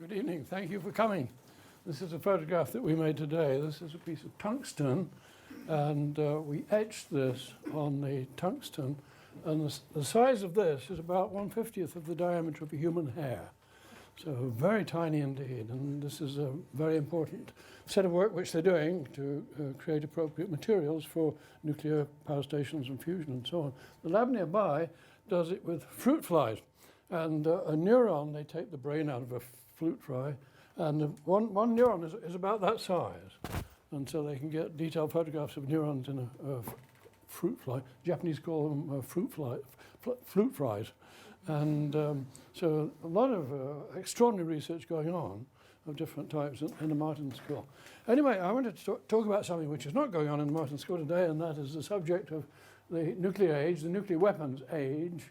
Good evening. Thank you for coming. This is a photograph that we made today. This is a piece of tungsten, and we etched this on the tungsten. And the size of this is about 1/50th of the diameter of a human hair. So very tiny indeed. And this is a very important set of work which they're doing to create appropriate materials for nuclear power stations and fusion and so on. The lab nearby does it with fruit flies. And a neuron, they take the brain out of a fruit fly, and one neuron is about that size. And so they can get detailed photographs of neurons in a fruit fly. Japanese call them fruit flies. And so a lot of extraordinary research going on of different types in the Martin School. Anyway, I wanted to talk about something which is not going on in the Martin School today, and that is the subject of the nuclear age, the nuclear weapons age.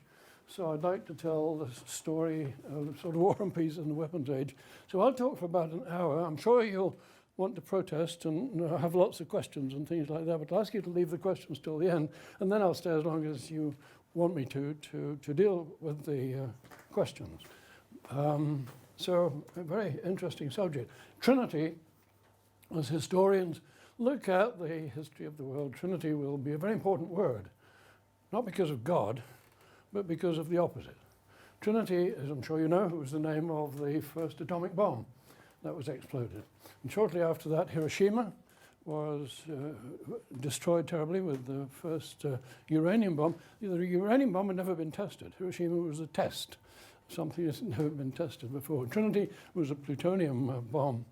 So I'd like to tell the story of sort of war and peace in the weapons age. So I'll talk for about an hour. I'm sure you'll want to protest and have lots of questions and things like that, but I'll ask you to leave the questions till the end, and then I'll stay as long as you want me to deal with the questions. So a very interesting subject. Trinity, as historians look at the history of the world, Trinity will be a very important word, not because of God, but because of the opposite. Trinity, as I'm sure you know, was the name of the first atomic bomb that was exploded. And shortly after that, Hiroshima was destroyed terribly with the first uranium bomb. The uranium bomb had never been tested. Hiroshima was a test, something that's never been tested before. Trinity was a plutonium bomb.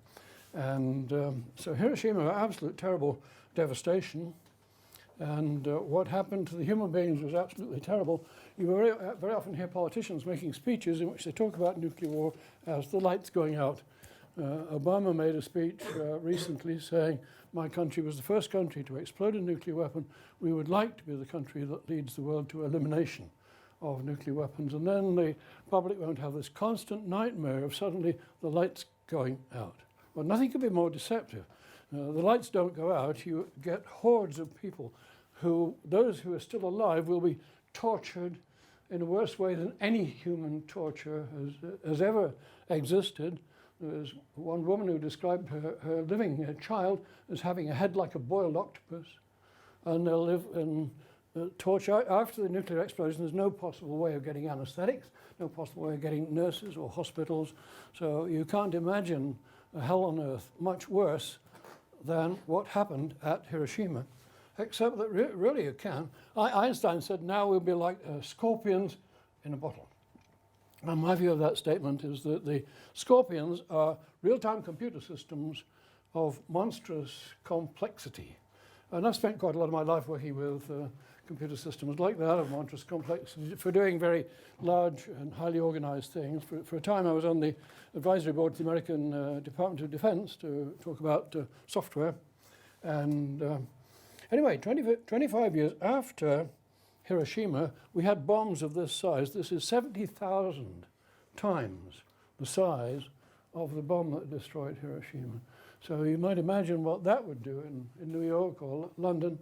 And so Hiroshima, absolute terrible devastation. And what happened to the human beings was absolutely terrible. You very often hear politicians making speeches in which they talk about nuclear war as the lights going out. Obama made a speech recently saying, my country was the first country to explode a nuclear weapon. We would like to be the country that leads the world to elimination of nuclear weapons. And then the public won't have this constant nightmare of suddenly the lights going out. Well, nothing could be more deceptive. The lights don't go out. You get hordes of people those who are still alive will be tortured in a worse way than any human torture has ever existed. There was one woman who described her living child as having a head like a boiled octopus, and they'll live in torture. After the nuclear explosion, there's no possible way of getting anesthetics, no possible way of getting nurses or hospitals. So you can't imagine a hell on earth much worse than what happened at Hiroshima, except that really you can. Einstein said, now we'll be like scorpions in a bottle. And my view of that statement is that the scorpions are real-time computer systems of monstrous complexity. And I've spent quite a lot of my life working with computer systems like that, of monstrous complexity, for doing very large and highly organized things. For a time I was on the advisory board of the American Department of Defense to talk about software. And anyway, 25 years after Hiroshima, we had bombs of this size. This is 70,000 times the size of the bomb that destroyed Hiroshima. So you might imagine what that would do in New York or London.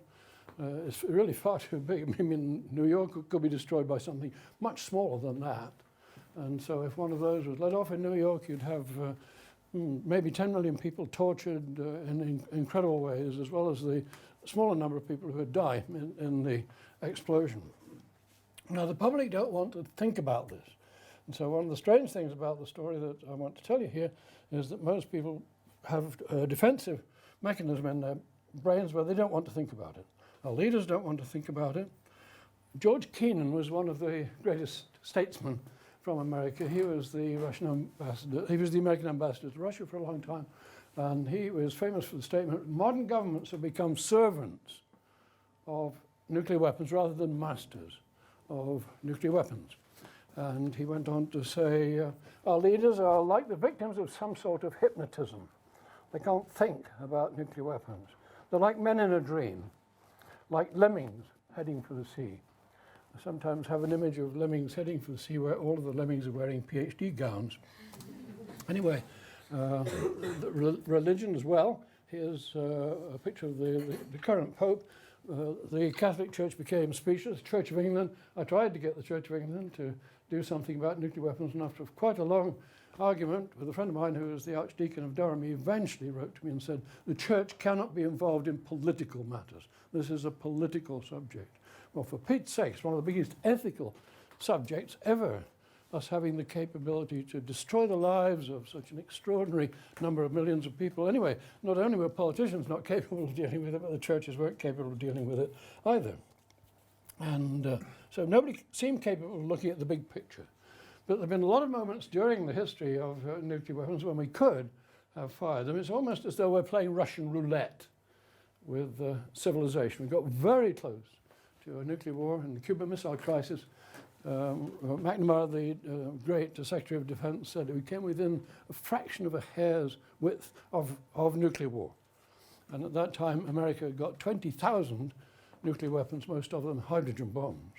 It's really far too big. I mean, New York could be destroyed by something much smaller than that. And so if one of those was let off in New York, you'd have maybe 10 million people tortured in incredible ways, as well as the smaller number of people who would die in the explosion. Now, the public don't want to think about this. And so one of the strange things about the story that I want to tell you here is that most people have a defensive mechanism in their brains where they don't want to think about it. Our leaders don't want to think about it. George Kennan was one of the greatest statesmen from America. He was the Russian ambassador. He was the American ambassador to Russia for a long time. And he was famous for the statement, modern governments have become servants of nuclear weapons rather than masters of nuclear weapons. And he went on to say, our leaders are like the victims of some sort of hypnotism. They can't think about nuclear weapons. They're like men in a dream, like lemmings heading for the sea. I sometimes have an image of lemmings heading for the sea where all of the lemmings are wearing PhD gowns. Anyway, religion as well. Here's a picture of the current Pope. The Catholic Church became speechless. Church of England, I tried to get the Church of England to do something about nuclear weapons, and after quite a long argument with a friend of mine who was the Archdeacon of Durham. He eventually wrote to me and said, the church cannot be involved in political matters. This is a political subject. Well, for Pete's sake, it's one of the biggest ethical subjects ever, us having the capability to destroy the lives of such an extraordinary number of millions of people. Anyway, not only were politicians not capable of dealing with it, but the churches weren't capable of dealing with it either. And so nobody seemed capable of looking at the big picture. But there have been a lot of moments during the history of nuclear weapons when we could have fired them. It's almost as though we're playing Russian roulette with civilization. We got very close to a nuclear war in the Cuban Missile Crisis. McNamara, the great Secretary of Defense, said we came within a fraction of a hair's width of nuclear war. And at that time, America got 20,000 nuclear weapons, most of them hydrogen bombs.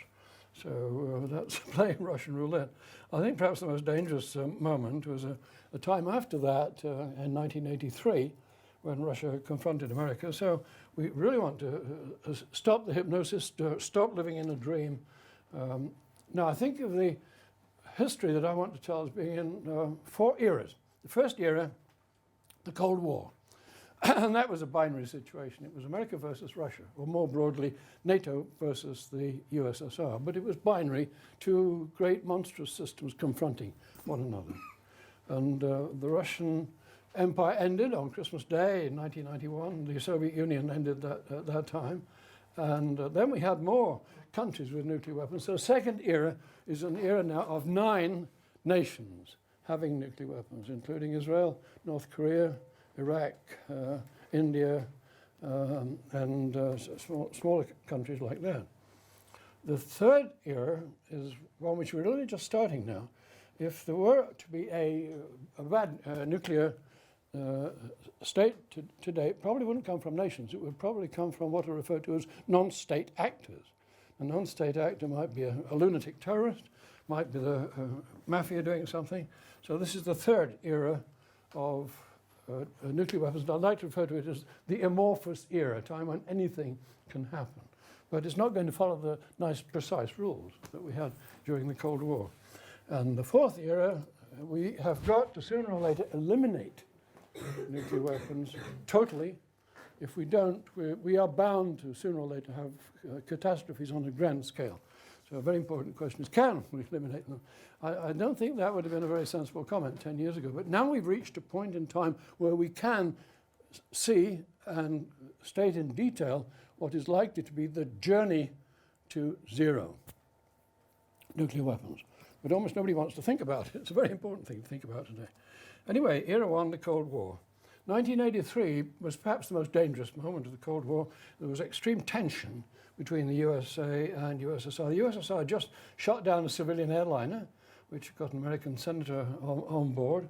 So that's playing Russian roulette. I think perhaps the most dangerous moment was a time after that, in 1983, when Russia confronted America. So we really want to stop the hypnosis, stop living in a dream. Now, I think of the history that I want to tell as being in 4 eras. The first era, the Cold War. And that was a binary situation. It was America versus Russia, or more broadly, NATO versus the USSR. But it was binary, 2 great monstrous systems confronting one another. And the Russian Empire ended on Christmas Day in 1991. The Soviet Union ended at that time. And then we had more countries with nuclear weapons. So the second era is an era now of 9 nations having nuclear weapons, including Israel, North Korea, Iraq, India, and smaller countries like that. The third era is one which we're really just starting now. If there were to be a bad nuclear state today, it probably wouldn't come from nations. It would probably come from what are referred to as non-state actors. A non-state actor might be a lunatic terrorist, might be the mafia doing something. So this is the third era of nuclear weapons. And I'd like to refer to it as the amorphous era, a time when anything can happen. But it's not going to follow the nice, precise rules that we had during the Cold War. And the fourth era, we have got to sooner or later eliminate nuclear weapons totally. If we don't, we are bound to sooner or later have catastrophes on a grand scale. So a very important question is, can we eliminate them? I don't think that would have been a very sensible comment 10 years ago, but now we've reached a point in time where we can see and state in detail what is likely to be the journey to zero nuclear weapons. But almost nobody wants to think about it. It's a very important thing to think about today. Anyway, era 1, the Cold War. 1983 was perhaps the most dangerous moment of the Cold War. There was extreme tension between the USA and USSR. The USSR just shot down a civilian airliner, which got an American senator on board.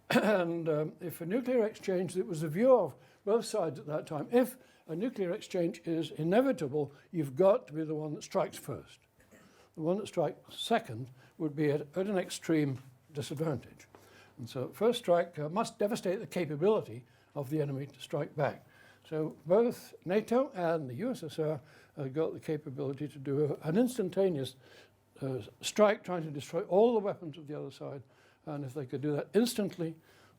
And if a nuclear exchange, it was the view of both sides at that time, if a nuclear exchange is inevitable, you've got to be the one that strikes first. The one that strikes second would be at an extreme disadvantage. And so first strike must devastate the capability of the enemy to strike back. So both NATO and the USSR got the capability to do an instantaneous strike, trying to destroy all the weapons of the other side. And if they could do that instantly,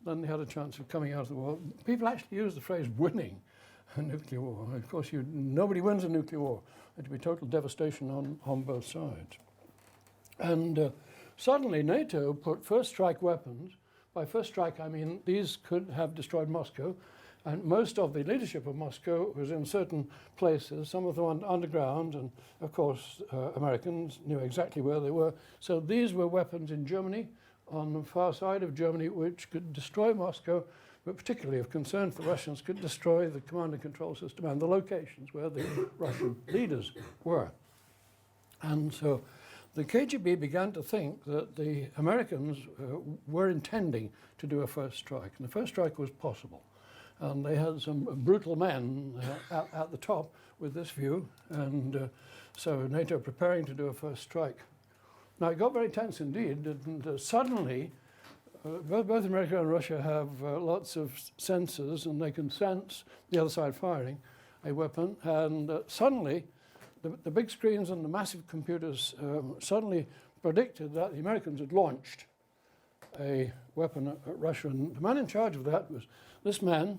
then they had a chance of coming out of the war. People actually use the phrase winning a nuclear war. Of course, nobody wins a nuclear war. It would be total devastation on both sides. And suddenly NATO put first strike weapons. By first strike, I mean these could have destroyed Moscow. And most of the leadership of Moscow was in certain places, some of them underground, and of course Americans knew exactly where they were. So these were weapons in Germany, on the far side of Germany, which could destroy Moscow, but particularly of concern for the Russians, could destroy the command and control system and the locations where the Russian leaders were. And so the KGB began to think that the Americans were intending to do a first strike, and the first strike was possible. And they had some brutal men at the top with this view, and so NATO preparing to do a first strike. Now it got very tense indeed, and suddenly both America and Russia have lots of sensors, and they can sense the other side firing a weapon, and suddenly the big screens and the massive computers suddenly predicted that the Americans had launched a weapon at Russia. And the man in charge of that was this man,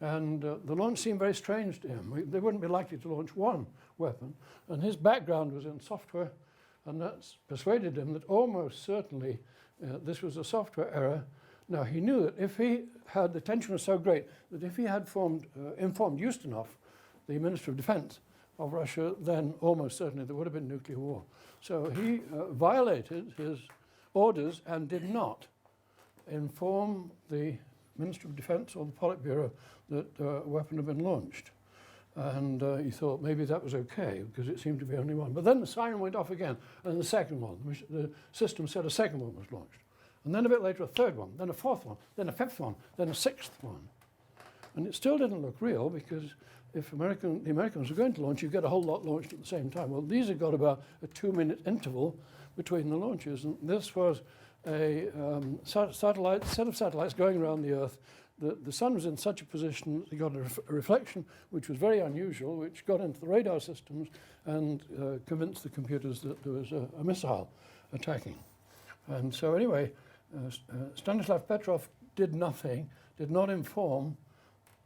and the launch seemed very strange to him. They wouldn't be likely to launch one weapon, and his background was in software, and that's persuaded him that almost certainly this was a software error. Now, he knew that if he had, the tension was so great, that if he had informed Ustinov, the Minister of Defense of Russia, then almost certainly there would have been nuclear war. So he violated his orders and did not inform the Minister of Defense or the Politburo that a weapon had been launched. And he thought maybe that was okay, because it seemed to be only one. But then the siren went off again, and the second one, the system said a second one was launched. And then a bit later a third one, then a fourth one, then a fifth one, then a sixth one. And it still didn't look real, because if the Americans were going to launch, you get a whole lot launched at the same time. Well, these had got about a 2-minute interval between the launches, and this was a set of satellites going around the Earth. The sun was in such a position that they got a reflection, which was very unusual, which got into the radar systems and convinced the computers that there was a missile attacking. And so anyway, Stanislav Petrov did nothing, did not inform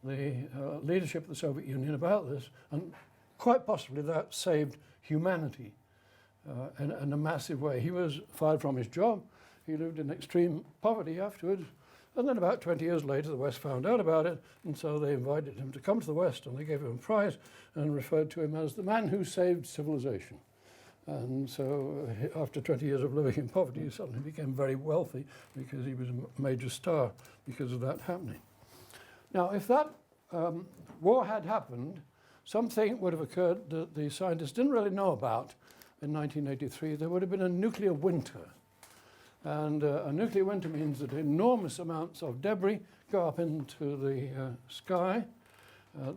the leadership of the Soviet Union about this, and quite possibly that saved humanity in a massive way. He was fired from his job. He lived in extreme poverty afterwards. And then about 20 years later, the West found out about it, and so they invited him to come to the West, and they gave him a prize and referred to him as the man who saved civilization. And so after 20 years of living in poverty, he suddenly became very wealthy because he was a major star because of that happening. Now, if that war had happened, something would have occurred that the scientists didn't really know about in 1983. There would have been a nuclear winter. And a nuclear winter means that enormous amounts of debris go up into the sky.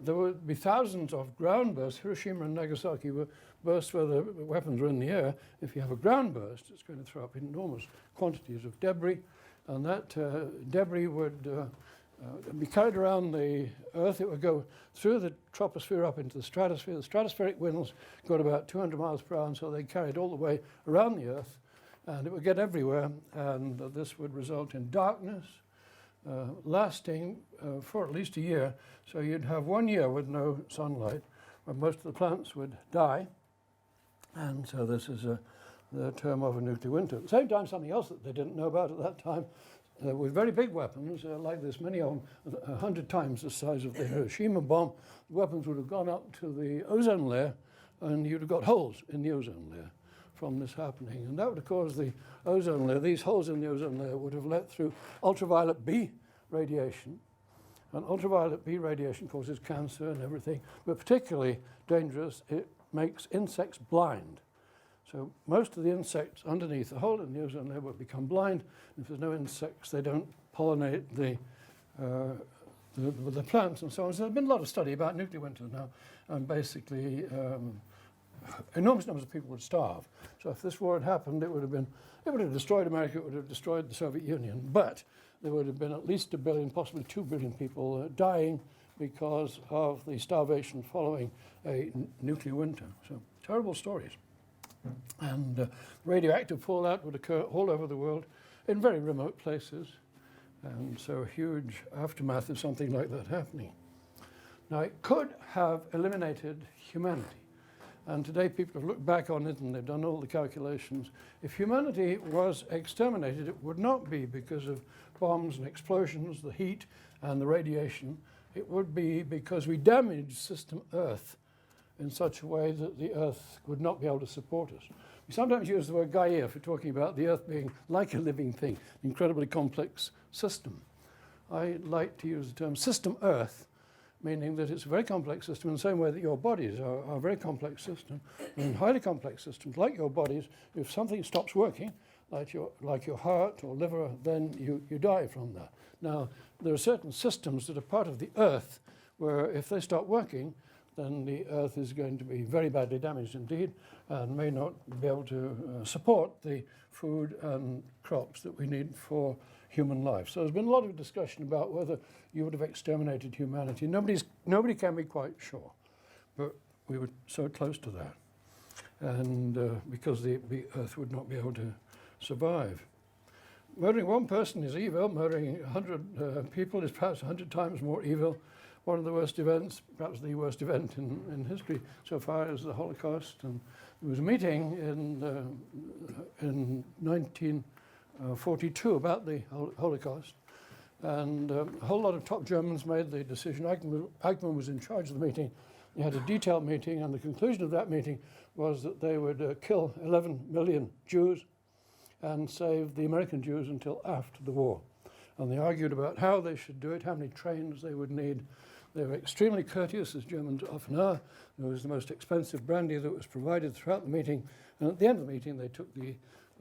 There would be thousands of ground bursts. Hiroshima and Nagasaki were bursts where the weapons were in the air. If you have a ground burst, it's going to throw up enormous quantities of debris. And that debris would be carried around the Earth. It would go through the troposphere up into the stratosphere. The stratospheric winds got about 200 miles per hour, and so they carried all the way around the Earth. And it would get everywhere, and this would result in darkness, lasting for at least a year. So you'd have 1 year with no sunlight, where most of the plants would die. And so this is the term of a nuclear winter. At the same time, something else that they didn't know about at that time, with very big weapons like this, many of them 100 times the size of the Hiroshima bomb, the weapons would have gone up to the ozone layer, and you'd have got holes in the ozone layer from this happening. And that would have caused the ozone layer, these holes in the ozone layer would have let through ultraviolet B radiation. And ultraviolet B radiation causes cancer and everything, but particularly dangerous, it makes insects blind. So most of the insects underneath the hole in the ozone layer would become blind. If there's no insects, they don't pollinate the plants and so on. So there's been a lot of study about nuclear winters now, and basically enormous numbers of people would starve. So if this war had happened, it would have destroyed America, it would have destroyed the Soviet Union, but there would have been at least 1 billion, possibly 2 billion people dying because of the starvation following a nuclear winter. So terrible stories. And radioactive fallout would occur all over the world in very remote places. And so a huge aftermath of something like that happening. Now, it could have eliminated humanity. And today people have looked back on it and they've done all the calculations. If humanity was exterminated, it would not be because of bombs and explosions, the heat and the radiation. It would be because we damaged system Earth in such a way that the Earth would not be able to support us. We sometimes use the word Gaia for talking about the Earth being like a living thing, an incredibly complex system. I like to use the term system Earth, meaning that it's a very complex system in the same way that your bodies are a very complex system. And highly complex systems, like your bodies, if something stops working, like your heart or liver, then you die from that. Now, there are certain systems that are part of the Earth where if they stop working, then the Earth is going to be very badly damaged indeed and may not be able to support the food and crops that we need for human life. So there's been a lot of discussion about whether you would have exterminated humanity. Nobody can be quite sure, but we were so close to that. And because the Earth would not be able to survive. murdering one person is evil. Murdering 100 people is perhaps 100 times more evil. One of the worst events, perhaps the worst event in history so far, is the Holocaust. And there was a meeting in 1942 about the Holocaust. And a whole lot of top Germans made the decision. Eichmann was in charge of the meeting. He had a detailed meeting, and the conclusion of that meeting was that they would kill 11 million Jews and save the American Jews until after the war. And they argued about how they should do it, how many trains they would need. They were extremely courteous, as Germans often are. It was the most expensive brandy that was provided throughout the meeting. And at the end of the meeting, they took the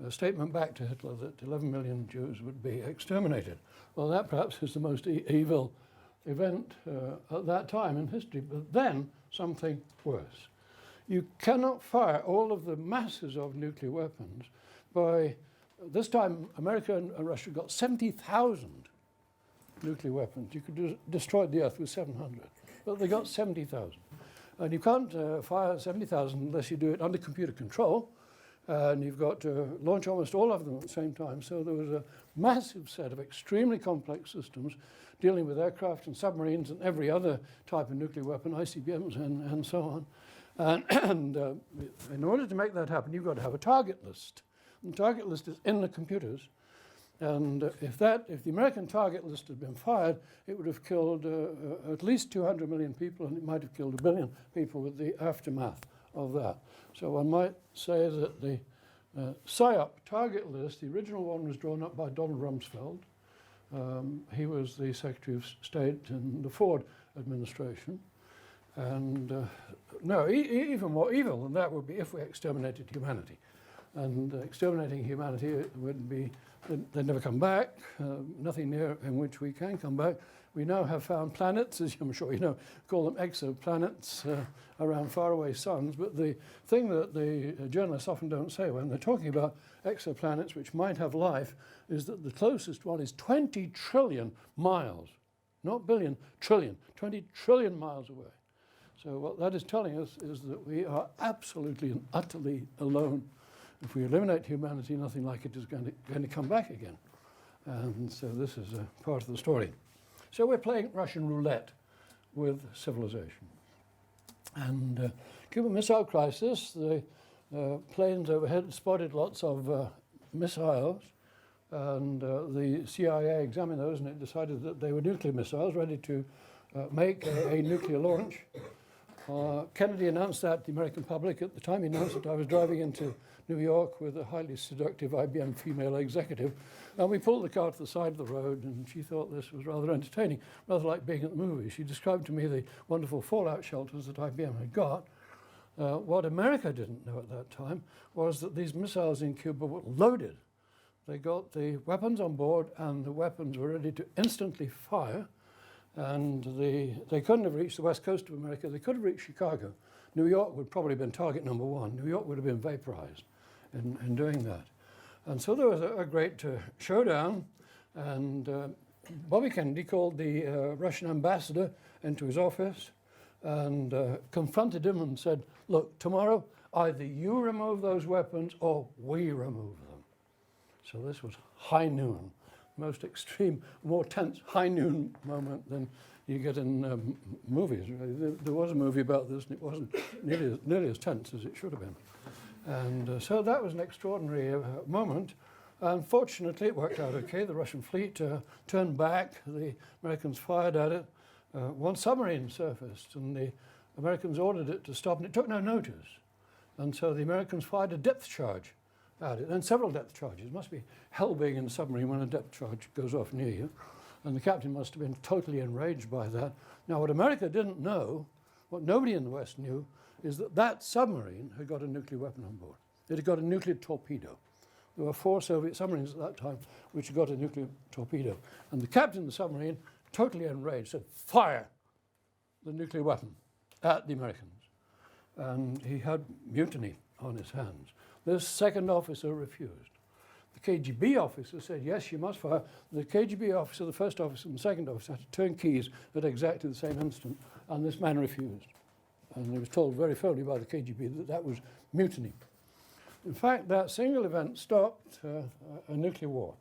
statement back to Hitler that 11 million Jews would be exterminated. Well, that perhaps is the most evil event at that time in history. But then something worse. You cannot fire all of the masses of nuclear weapons by, this time America and Russia got 70,000 nuclear weapons. You could destroy the Earth with 700, but they got 70,000. And you can't fire 70,000 unless you do it under computer control, and you've got to launch almost all of them at the same time. So there was a massive set of extremely complex systems dealing with aircraft and submarines and every other type of nuclear weapon, ICBMs and so on. And in order to make that happen, you've got to have a target list. And the target list is in the computers. And if the American target list had been fired, it would have killed at least 200 million people, and it might have killed 1 billion people with the aftermath of that. So one might say that the PSYOP target list, the original one was drawn up by Donald Rumsfeld. He was the Secretary of State in the Ford administration. And no, even more evil than that would be if we exterminated humanity. And exterminating humanity would be, they'd never come back, nothing near in which we can come back. We now have found planets, as I'm sure you know, call them exoplanets around faraway suns. But the thing that the journalists often don't say when they're talking about exoplanets which might have life is that the closest one is 20 trillion miles, not billion, trillion, 20 trillion miles away. So what that is telling us is that we are absolutely and utterly alone. If we eliminate humanity, nothing like it is going to come back again. And so this is a part of the story. So we're playing Russian roulette with civilization. And Cuban Missile Crisis, the planes overhead spotted lots of missiles, and the CIA examined those, and it decided that they were nuclear missiles ready to make a nuclear launch. Kennedy announced that to the American public. At the time he announced it, I was driving into New York with a highly seductive IBM female executive, and we pulled the car to the side of the road, and she thought this was rather entertaining, rather like being at the movies. She described to me the wonderful fallout shelters that IBM had got. What America didn't know at that time was that these missiles in Cuba were loaded. They got the weapons on board, and the weapons were ready to instantly fire. And they couldn't have reached the west coast of America. They could have reached Chicago. New York would probably have been target number one. New York would have been vaporized in doing that. And so there was a great showdown. And Bobby Kennedy called the Russian ambassador into his office and confronted him and said, look, tomorrow either you remove those weapons or we remove them. So this was high noon. Most extreme, more tense high noon moment than you get in movies. There was a movie about this, and it wasn't nearly as tense as it should have been. And so that was an extraordinary moment. Unfortunately, it worked out okay. The Russian fleet turned back. The Americans fired at it. One submarine surfaced, and the Americans ordered it to stop, and it took no notice. And so the Americans fired a depth charge at it, and several depth charges. It must be hell being in a submarine when a depth charge goes off near you. And the captain must have been totally enraged by that. Now, what America didn't know, what nobody in the West knew, is that that submarine had got a nuclear weapon on board. It had got a nuclear torpedo. There were 4 Soviet submarines at that time which had got a nuclear torpedo. And the captain of the submarine, totally enraged, said, fire the nuclear weapon at the Americans. And he had mutiny on his hands. This second officer refused. The KGB officer said, yes, you must fire. The KGB officer, the first officer and the second officer had to turn keys at exactly the same instant, and this man refused. And he was told very firmly by the KGB that that was mutiny. In fact, that single event stopped a nuclear war.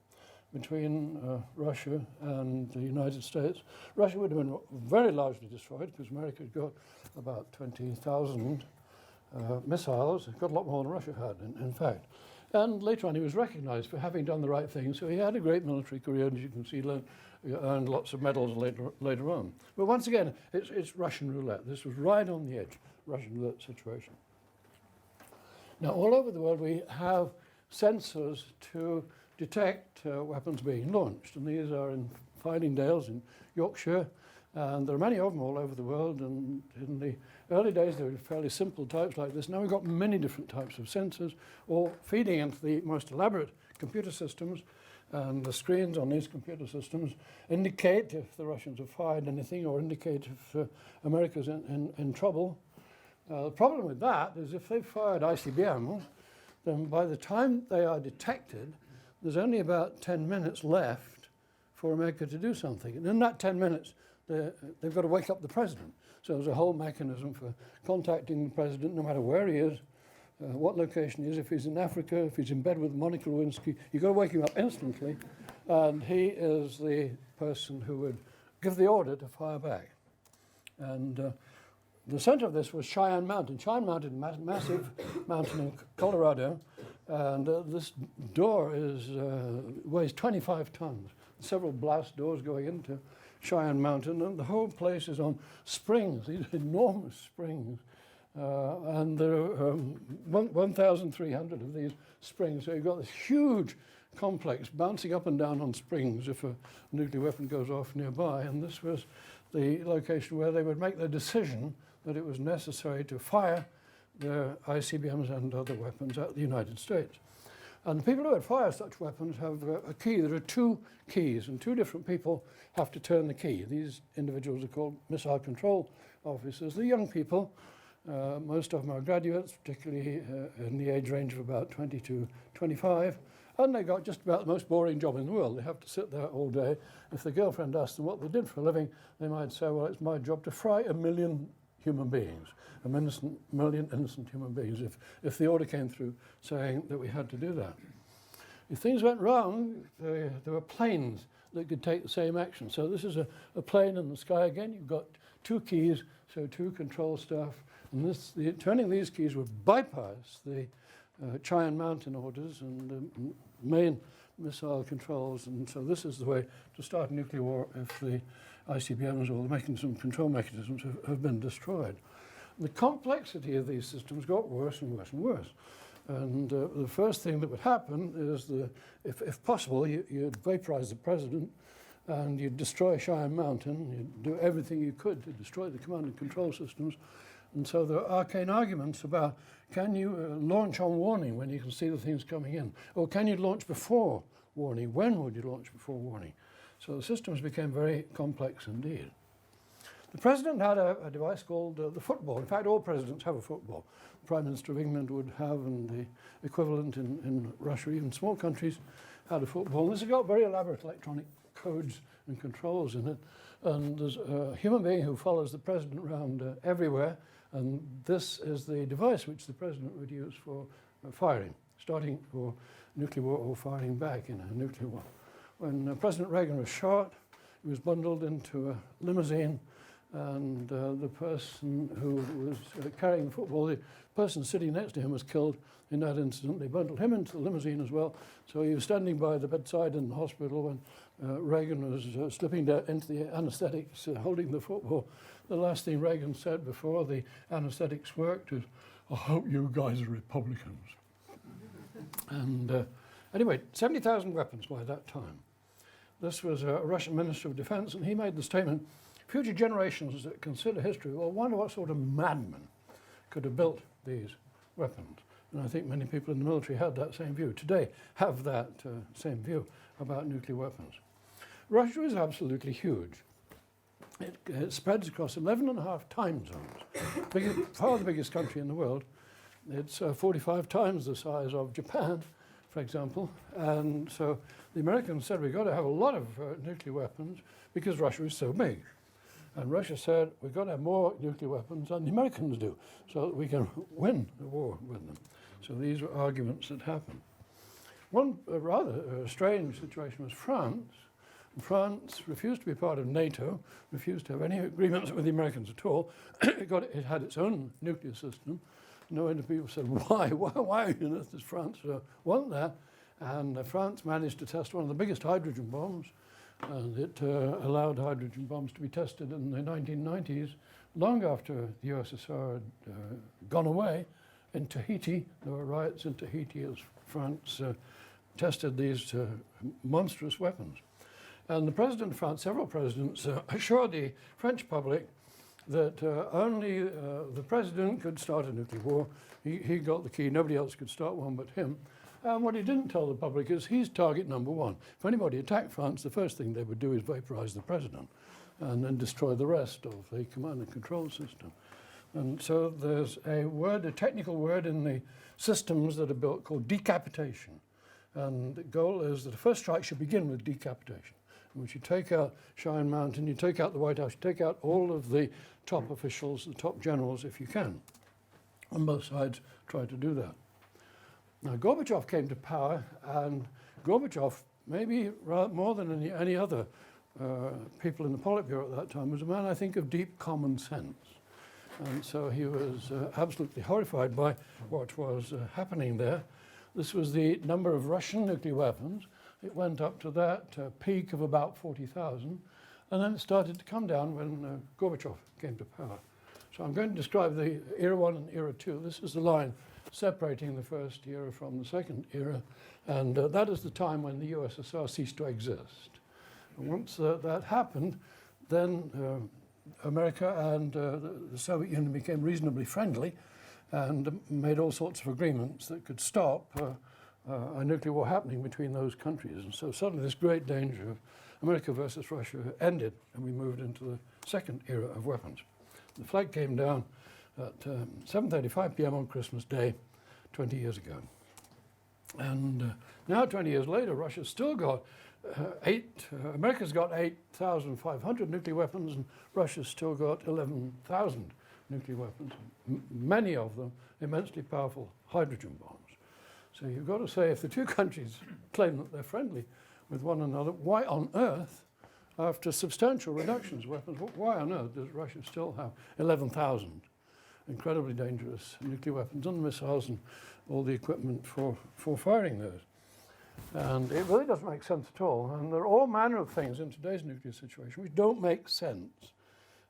between Russia and the United States. Russia would have been very largely destroyed because America had got about 20,000 missiles. It got a lot more than Russia had, in fact. And later on, he was recognized for having done the right thing. So he had a great military career, and as you can see, earned lots of medals later on. But once again, it's Russian roulette. This was right on the edge, Russian roulette situation. Now, all over the world, we have sensors to detect weapons being launched. And these are in Findingdales in Yorkshire. And there are many of them all over the world. And in the early days, they were fairly simple types like this. Now we've got many different types of sensors, all feeding into the most elaborate computer systems. And the screens on these computer systems indicate if the Russians have fired anything or indicate if America's in trouble. The problem with that is if they've fired ICBMs, then by the time they are detected, there's only about 10 minutes left for America to do something. And in that 10 minutes, they've got to wake up the president. So there's a whole mechanism for contacting the president, no matter where he is, what location he is. If he's in Africa, if he's in bed with Monica Lewinsky, you've got to wake him up instantly. And he is the person who would give the order to fire back. And the center of this was Cheyenne Mountain. Cheyenne Mountain, massive mountain in Colorado. And this door weighs 25 tons. Several blast doors going into Cheyenne Mountain, and the whole place is on springs, these enormous springs. And there are 1,300 of these springs. So you've got this huge complex bouncing up and down on springs if a nuclear weapon goes off nearby. And this was the location where they would make the decision that it was necessary to fire their ICBMs and other weapons at the United States. And the people who would fire such weapons have a key. There are two keys, and two different people have to turn the key. These individuals are called missile control officers. They're young people. Most of them are graduates, particularly in the age range of about 20 to 25. And they got just about the most boring job in the world. They have to sit there all day. If the girlfriend asked them what they did for a living, they might say, well, it's my job to fry 1 million human beings, a million innocent human beings, if the order came through saying that we had to do that. If things went wrong, there were planes that could take the same action. So this is a plane in the sky again. You've got two keys, so two control staff. And turning these keys would bypass the Cheyenne Mountain orders and the main missile controls. And so this is the way to start a nuclear war if the ICBMs or the control mechanisms have been destroyed. The complexity of these systems got worse and worse and worse. And the first thing that would happen is, if possible, you'd vaporize the president and you'd destroy Cheyenne Mountain. You'd do everything you could to destroy the command and control systems. And so there are arcane arguments about, can you launch on warning when you can see the things coming in? Or can you launch before warning? When would you launch before warning? So the systems became very complex indeed. The president had a device called the football. In fact, all presidents have a football. The Prime Minister of England would have, and the equivalent in Russia, even small countries, had a football. And this has got very elaborate electronic codes and controls in it. And there's a human being who follows the president around everywhere. And this is the device which the president would use for firing, starting for nuclear war or firing back in a nuclear war. When President Reagan was shot, he was bundled into a limousine, and the person who was carrying the football, the person sitting next to him was killed in that incident. They bundled him into the limousine as well. So he was standing by the bedside in the hospital when Reagan was slipping down into the anesthetics, holding the football. The last thing Reagan said before the anesthetics worked is, I hope you guys are Republicans. And anyway, 70,000 weapons by that time. This was a Russian Minister of Defense, and he made the statement, future generations that consider history will wonder what sort of madman could have built these weapons. And I think many people in the military had that same view. Today, have that same view about nuclear weapons. Russia is absolutely huge. It spreads across 11.5 time zones. Far the biggest country in the world. It's 45 times the size of Japan, for example. And so the Americans said, we've got to have a lot of nuclear weapons because Russia is so big. And Russia said, we've got to have more nuclear weapons than the Americans do so that we can win the war with them. So these were arguments that happened. One rather strange situation was France. France refused to be part of NATO, refused to have any agreements with the Americans at all. It had its own nuclear system. No end of people said, why on earth does France want that? And France managed to test one of the biggest hydrogen bombs, and it allowed hydrogen bombs to be tested in the 1990s, long after the USSR had gone away. In Tahiti, there were riots in Tahiti as France tested these monstrous weapons. And the president of France, several presidents, assured the French public that only the president could start a nuclear war. He got the key, nobody else could start one but him. And what he didn't tell the public is he's target number one. If anybody attacked France, the first thing they would do is vaporize the president and then destroy the rest of the command and control system. And so there's a word, a technical word in the systems that are built called decapitation. And the goal is that the first strike should begin with decapitation, in which you take out Cheyenne Mountain, you take out the White House, you take out all of the top officials, the top generals, if you can. On both sides try to do that. Now, Gorbachev came to power, and Gorbachev, maybe more than any other people in the Politburo at that time, was a man, I think, of deep common sense. And so he was absolutely horrified by what was happening there. This was the number of Russian nuclear weapons. It went up to that peak of about 40,000, and then it started to come down when Gorbachev came to power. So I'm going to describe the era 1 and era 2. This is the line separating the first era from the second era, and that is the time when the USSR ceased to exist. And once that happened, then America and the Soviet Union became reasonably friendly and made all sorts of agreements that could stop a nuclear war happening between those countries. And so suddenly this great danger of America versus Russia ended, and we moved into the second era of weapons. The flag came down at 7:35 p.m. on Christmas Day 20 years ago. And now 20 years later, Russia's still got America's got 8,500 nuclear weapons, and Russia's still got 11,000 nuclear weapons, many of them immensely powerful hydrogen bombs. So you've got to say, if the two countries claim that they're friendly with one another, why on earth, after substantial reductions of weapons, why on earth does Russia still have 11,000 incredibly dangerous nuclear weapons and missiles and all the equipment for firing those? And it really doesn't make sense at all. And there are all manner of things in today's nuclear situation which don't make sense.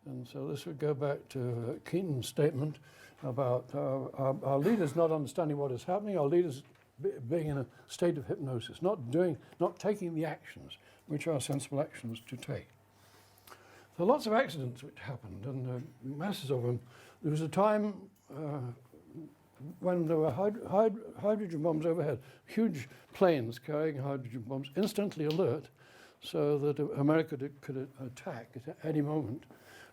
And so this would go back to Keaton's statement about our leaders not understanding what is happening, our leaders being in a state of hypnosis, not taking the actions which are sensible actions to take. There are lots of accidents which happened, and masses of them. There was a time when there were hydrogen bombs overhead, huge planes carrying hydrogen bombs, instantly alert, so that America could attack at any moment.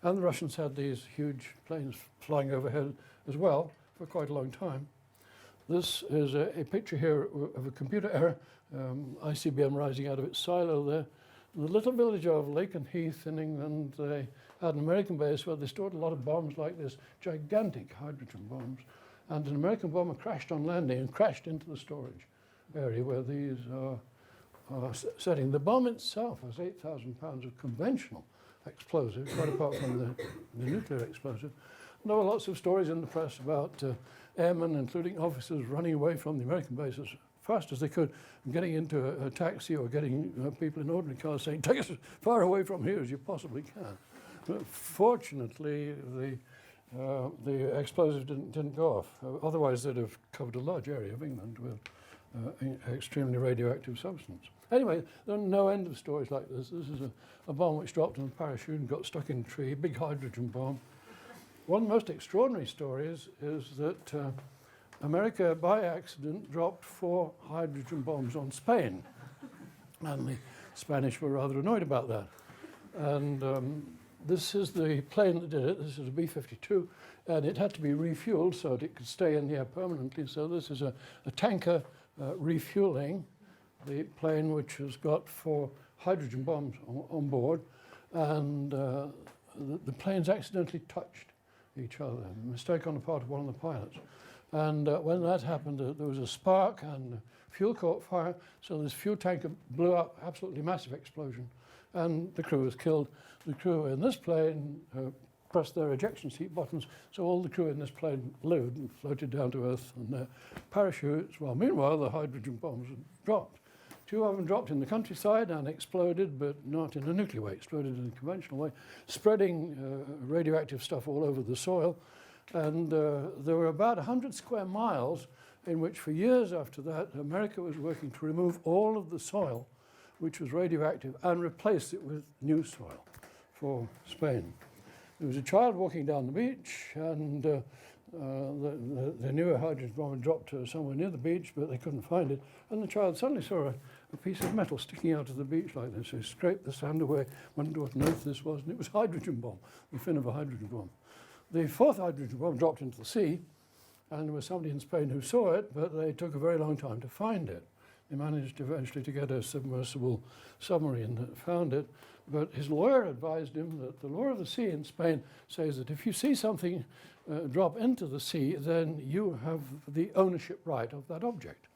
And the Russians had these huge planes flying overhead as well for quite a long time. This is a picture here of a computer error, ICBM rising out of its silo there. In the little village of Lakenheath in England, they had an American base where they stored a lot of bombs like this, gigantic hydrogen bombs. And an American bomber crashed on landing and crashed into the storage area where these are setting. The bomb itself has 8,000 pounds of conventional explosive, quite apart from the nuclear explosive. There were lots of stories in the press about airmen, including officers, running away from the American base as fast as they could, and getting into a taxi or getting people in ordinary cars saying, "Take us as far away from here as you possibly can." But fortunately, the explosive didn't go off. Otherwise, they'd have covered a large area of England with extremely radioactive substance. Anyway, there are no end of stories like this. This is a bomb which dropped on a parachute and got stuck in a tree, a big hydrogen bomb. One of the most extraordinary stories is that America, by accident, dropped 4 hydrogen bombs on Spain. And the Spanish were rather annoyed about that. And this is the plane that did it. This is a B-52, and it had to be refueled so that it could stay in the air permanently. So this is a tanker refueling the plane, which has got 4 hydrogen bombs on board, and the planes accidentally touched each other, a mistake on the part of one of the pilots. And when that happened, there was a spark, and fuel caught fire, so this fuel tanker blew up, absolutely massive explosion, and the crew was killed. The crew in this plane pressed their ejection seat buttons, so all the crew in this plane lived and floated down to Earth on their parachutes, while meanwhile the hydrogen bombs had dropped. 2 of them dropped in the countryside and exploded, but not in a nuclear way, exploded in a conventional way, spreading radioactive stuff all over the soil. And there were about 100 square miles in which for years after that, America was working to remove all of the soil which was radioactive and replace it with new soil for Spain. There was a child walking down the beach, and they knew a hydrogen bomb had dropped somewhere near the beach, but they couldn't find it. And the child suddenly saw a piece of metal sticking out of the beach like this. So he scraped the sand away, wondered what on earth this was, and it was a hydrogen bomb, the fin of a hydrogen bomb. The 4th hydrogen bomb dropped into the sea, and there was somebody in Spain who saw it, but they took a very long time to find it. They managed eventually to get a submersible submarine that found it, but his lawyer advised him that the law of the sea in Spain says that if you see something drop into the sea, then you have the ownership right of that object.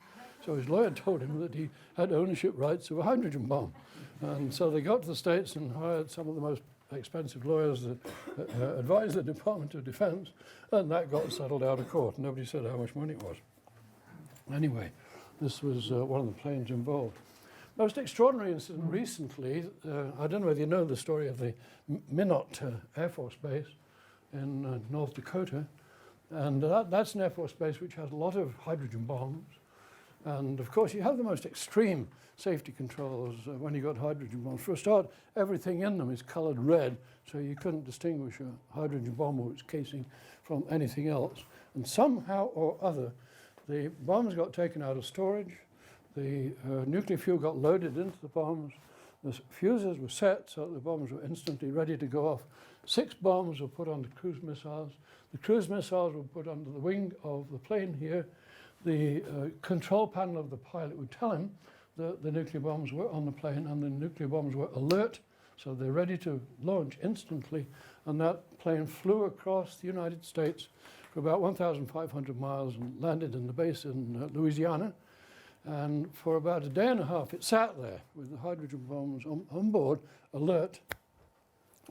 So his lawyer told him that he had ownership rights of a hydrogen bomb. And so they got to the States and hired some of the most expensive lawyers that advised the Department of Defense, and that got settled out of court. Nobody said how much money it was. Anyway, this was one of the planes involved. Most extraordinary incident recently, I don't know whether you know the story of the Minot Air Force Base in North Dakota. And that's an Air Force base which has a lot of hydrogen bombs. And of course, you have the most extreme safety controls when you got hydrogen bombs. For a start, everything in them is colored red, so you couldn't distinguish a hydrogen bomb or its casing from anything else. And somehow or other, the bombs got taken out of storage, the nuclear fuel got loaded into the bombs, the fuses were set so that the bombs were instantly ready to go off. 6 bombs were put onto cruise missiles. The cruise missiles were put under the wing of the plane here. The control panel of the pilot would tell him that the nuclear bombs were on the plane, and the nuclear bombs were alert, so they're ready to launch instantly. And that plane flew across the United States for about 1,500 miles and landed in the base in Louisiana. And for about a day and a half, it sat there with the hydrogen bombs on board, alert.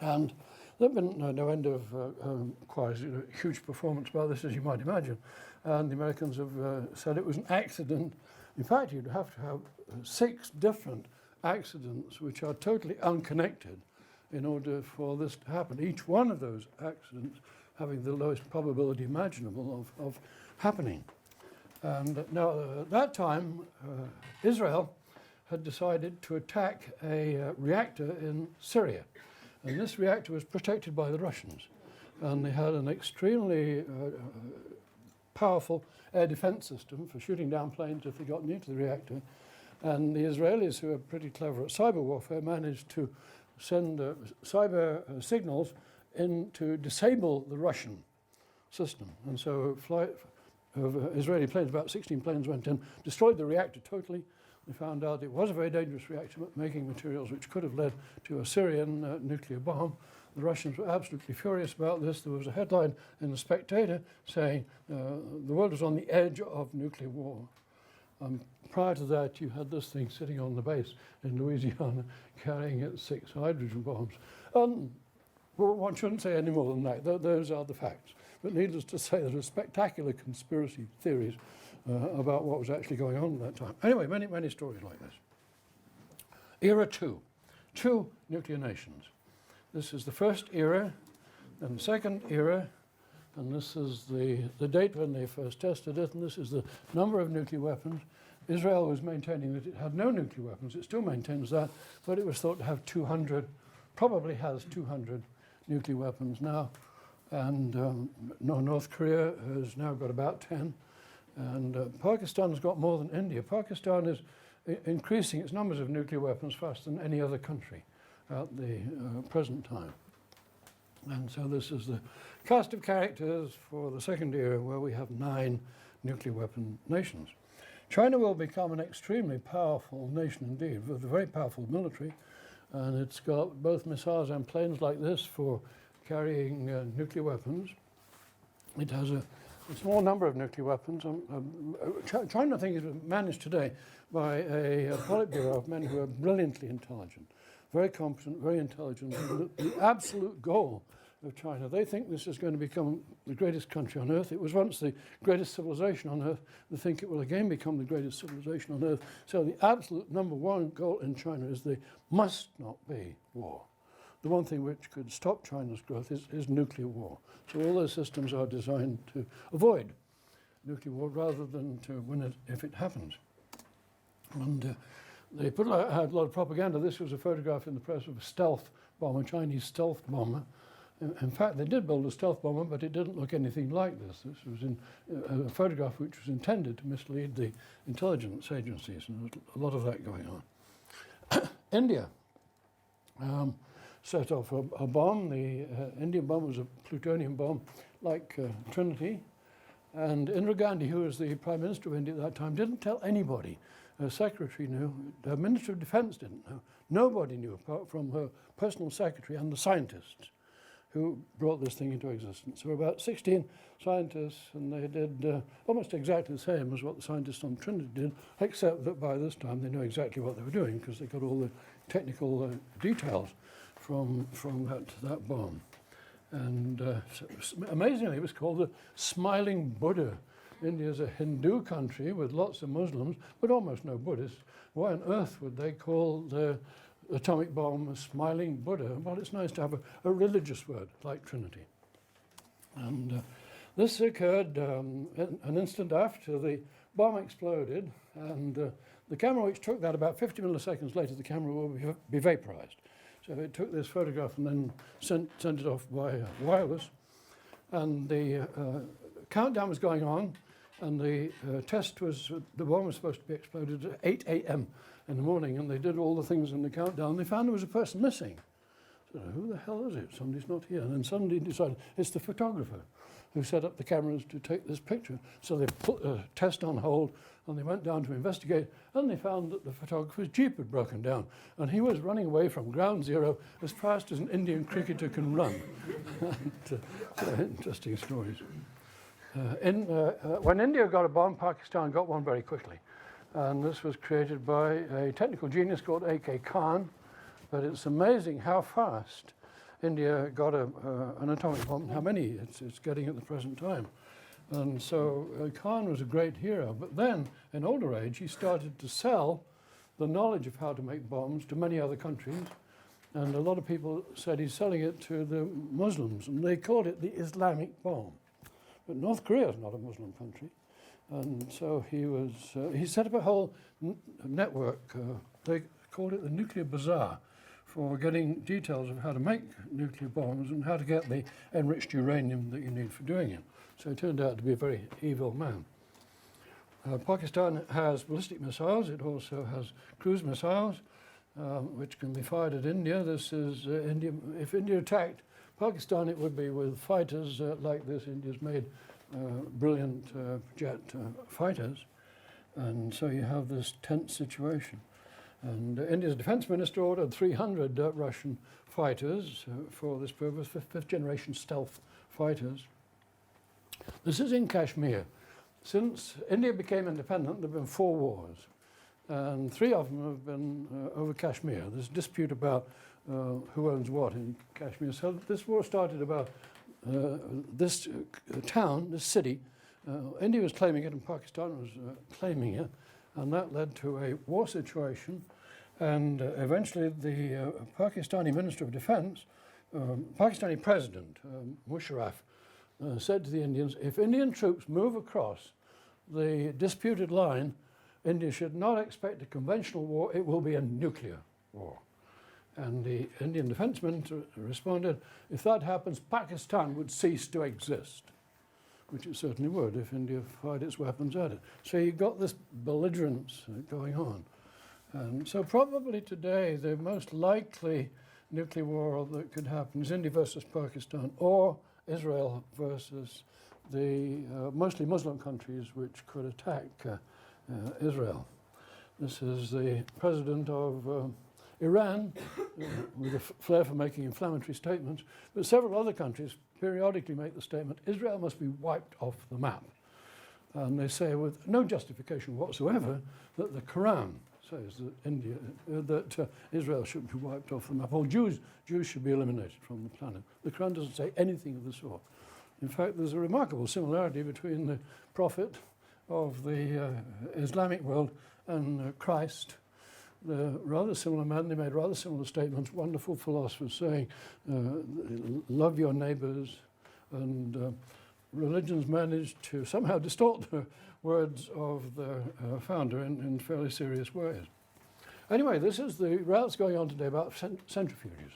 And there have been no end of huge performance about this, as you might imagine. And the Americans have said it was an accident. In fact, you'd have to have 6 different accidents which are totally unconnected in order for this to happen. Each one of those accidents having the lowest probability imaginable of happening. And now, at that time, Israel had decided to attack a reactor in Syria. And this reactor was protected by the Russians. And they had an extremely powerful air defense system for shooting down planes if they got near to the reactor. And the Israelis, who are pretty clever at cyber warfare, managed to send cyber signals in to disable the Russian system. And so a flight of Israeli planes, about 16 planes went in, destroyed the reactor totally. They found out it was a very dangerous reactor, making materials which could have led to a Syrian nuclear bomb. The Russians were absolutely furious about this. There was a headline in The Spectator saying the world was on the edge of nuclear war. Prior to that, you had this thing sitting on the base in Louisiana carrying its 6 hydrogen bombs. Well, one shouldn't say any more than that. Those are the facts. But needless to say, there are spectacular conspiracy theories about what was actually going on at that time. Anyway, many stories like this. Era 2, 2 nuclear nations. This is the first era, and the second era, and this is the date when they first tested it, and this is the number of nuclear weapons. Israel was maintaining that it had no nuclear weapons. It still maintains that, but it was thought to have 200, probably has 200 nuclear weapons now. And North Korea has now got about 10. And Pakistan's got more than India. Pakistan is increasing its numbers of nuclear weapons faster than any other country at the present time. And so this is the cast of characters for the second era, where we have 9 nuclear weapon nations. China will become an extremely powerful nation indeed, with a very powerful military. And it's got both missiles and planes like this for carrying nuclear weapons. It has a small number of nuclear weapons. China, I think, is managed today by a Politburo of men who are brilliantly intelligent, very competent, very intelligent. The absolute goal of China, they think this is going to become the greatest country on earth. It was once the greatest civilization on earth. They think it will again become the greatest civilization on earth. So the absolute number one goal in China is there must not be war. The one thing which could stop China's growth is nuclear war. So all those systems are designed to avoid nuclear war rather than to win it if it happens. And they had a lot of propaganda. This was a photograph in the press of a stealth bomber, a Chinese stealth bomber. In fact, they did build a stealth bomber, but it didn't look anything like this. This was a photograph which was intended to mislead the intelligence agencies, and there was a lot of that going on. India set off a bomb. The Indian bomb was a plutonium bomb like Trinity. And Indira Gandhi, who was the Prime Minister of India at that time, didn't tell anybody. Her secretary knew, her Minister of Defense didn't know. Nobody knew apart from her personal secretary and the scientists who brought this thing into existence. There were about 16 scientists, and they did almost exactly the same as what the scientists on Trinity did, except that by this time they knew exactly what they were doing because they got all the technical details from that bomb. And amazingly, it was called the Smiling Buddha. India is a Hindu country with lots of Muslims, but almost no Buddhists. Why on earth would they call the atomic bomb a Smiling Buddha? Well, it's nice to have a religious word like Trinity. And this occurred an instant after the bomb exploded, and the camera which took that about 50 milliseconds later, the camera will be vaporized. So it took this photograph and then sent it off by wireless. And the countdown was going on, and the test was, the bomb was supposed to be exploded at 8 a.m. in the morning, and they did all the things in the countdown. They found there was a person missing. So who the hell is it? Somebody's not here. And then somebody decided it's the photographer who set up the cameras to take this picture. So they put the test on hold, and they went down to investigate, and they found that the photographer's jeep had broken down, and he was running away from ground zero as fast as an Indian cricketer can run. Interesting stories. When India got a bomb, Pakistan got one very quickly. And this was created by a technical genius called A.K. Khan. But it's amazing how fast India got an atomic bomb, how many it's getting at the present time. And so Khan was a great hero. But then, in older age, he started to sell the knowledge of how to make bombs to many other countries. And a lot of people said he's selling it to the Muslims. And they called it the Islamic bomb. But North Korea is not a Muslim country. And so he set up a whole network. They called it the Nuclear Bazaar, for getting details of how to make nuclear bombs and how to get the enriched uranium that you need for doing it. So he turned out to be a very evil man. Pakistan has ballistic missiles. It also has cruise missiles, which can be fired at India. This is India. If India attacked Pakistan, it would be with fighters like this. India's made brilliant jet fighters. And so you have this tense situation. And India's defense minister ordered 300 Russian fighters for this purpose, fifth generation stealth fighters. This is in Kashmir. Since India became independent, there have been 4 wars. And 3 of them have been over Kashmir. There's a dispute about who owns what in Kashmir. So this war started about this town, this city. India was claiming it and Pakistan was claiming it. And that led to a war situation. And eventually the Pakistani Minister of Defense, Pakistani President Musharraf, said to the Indians, if Indian troops move across the disputed line, India should not expect a conventional war, it will be a nuclear war. And the Indian Defense Minister responded, if that happens, Pakistan would cease to exist, which it certainly would if India fired its weapons at it. So you got this belligerence going on. And so probably today the most likely nuclear war that could happen is India versus Pakistan, or Israel versus the mostly Muslim countries which could attack Israel. This is the president of Iran, with a flair for making inflammatory statements, but several other countries periodically make the statement, Israel must be wiped off the map. And they say with no justification whatsoever that the Quran says that Israel should be wiped off the map, or Jews should be eliminated from the planet. The Quran doesn't say anything of the sort. In fact, there's a remarkable similarity between the prophet of the Islamic world and Christ. They're rather similar men, they made rather similar statements, wonderful philosophers saying, love your neighbors, and religions managed to somehow distort the words of the founder in fairly serious ways. Anyway, this is the routes going on today about centrifuges.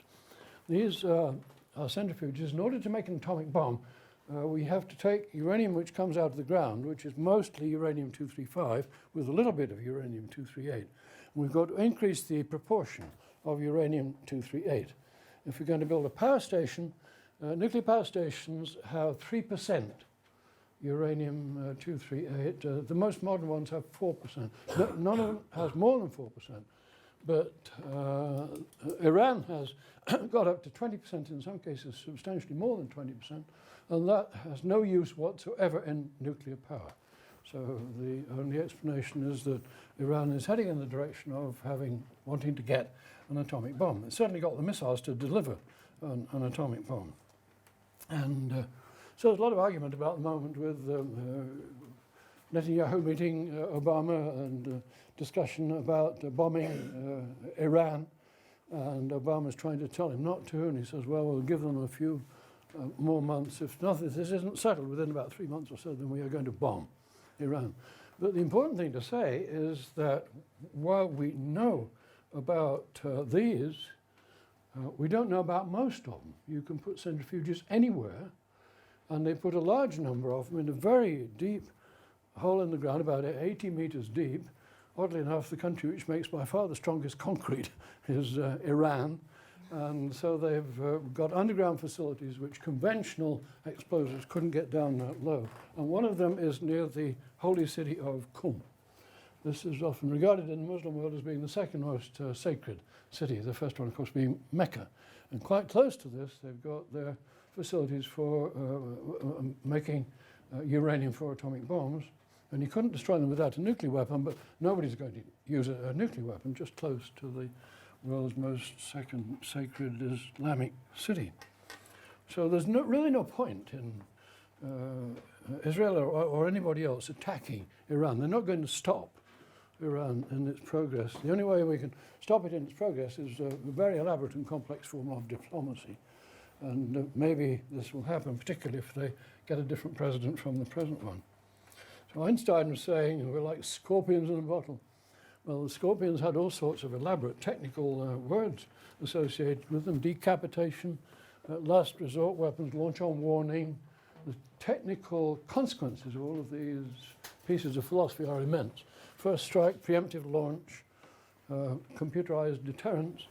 These are centrifuges. In order to make an atomic bomb, we have to take uranium which comes out of the ground, which is mostly uranium-235, with a little bit of uranium-238. We've got to increase the proportion of uranium-238. If we're going to build a power station, nuclear power stations have 3% uranium-238. The most modern ones have 4%. None of them has more than 4%. But Iran has got up to 20%, in some cases substantially more than 20%, and that has no use whatsoever in nuclear power. So the only explanation is that Iran is heading in the direction of wanting to get an atomic bomb. It's certainly got the missiles to deliver an atomic bomb. And so there's a lot of argument about the moment with Netanyahu meeting Obama and discussion about bombing Iran. And Obama's trying to tell him not to, and he says, well, we'll give them a few more months. If nothing, if this isn't settled within about 3 months or so, then we are going to bomb Iran. But the important thing to say is that while we know about these, we don't know about most of them. You can put centrifuges anywhere, and they put a large number of them in a very deep hole in the ground, about 80 meters deep. Oddly enough, the country which makes by far the strongest concrete is Iran. And so they've got underground facilities which conventional explosives couldn't get down that low. And one of them is near the holy city of Qum. This is often regarded in the Muslim world as being the second most sacred city, the first one, of course, being Mecca. And quite close to this, they've got their facilities for making uranium for atomic bombs. And you couldn't destroy them without a nuclear weapon, but nobody's going to use a nuclear weapon just close to the world's most second sacred Islamic city. So there's really no point in Israel or anybody else attacking Iran. They're not going to stop Iran in its progress. The only way we can stop it in its progress is a very elaborate and complex form of diplomacy. And maybe this will happen, particularly if they get a different president from the present one. So Einstein was saying, we're like scorpions in a bottle. Well, the scorpions had all sorts of elaborate technical words associated with them. Decapitation, last resort weapons, launch on warning. The technical consequences of all of these pieces of philosophy are immense. First strike, preemptive launch, computerized deterrence.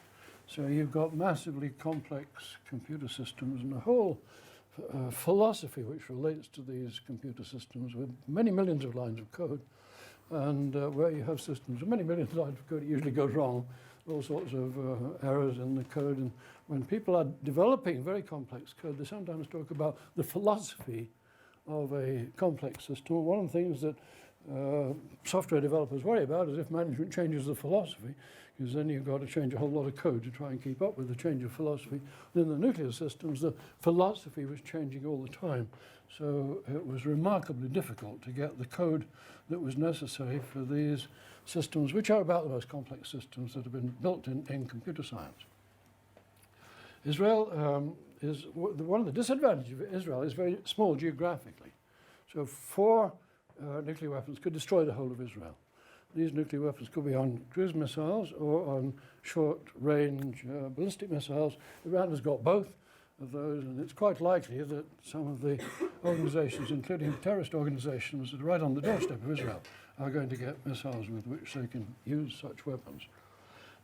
So you've got massively complex computer systems and a whole philosophy which relates to these computer systems with many millions of lines of code. And where you have systems with many millions of lines of code, it usually goes wrong. All sorts of errors in the code. And when people are developing very complex code, they sometimes talk about the philosophy of a complex system. One of the things that software developers worry about is if management changes the philosophy, because then you've got to change a whole lot of code to try and keep up with the change of philosophy. In the nuclear systems, the philosophy was changing all the time. So it was remarkably difficult to get the code that was necessary for these systems, which are about the most complex systems that have been built in computer science. Israel is, one of the disadvantages of Israel is very small geographically. So 4 nuclear weapons could destroy the whole of Israel. These nuclear weapons could be on cruise missiles or on short-range ballistic missiles. Iran has got both of those, and it's quite likely that some of the organizations, including terrorist organizations that are right on the doorstep of Israel, are going to get missiles with which they can use such weapons.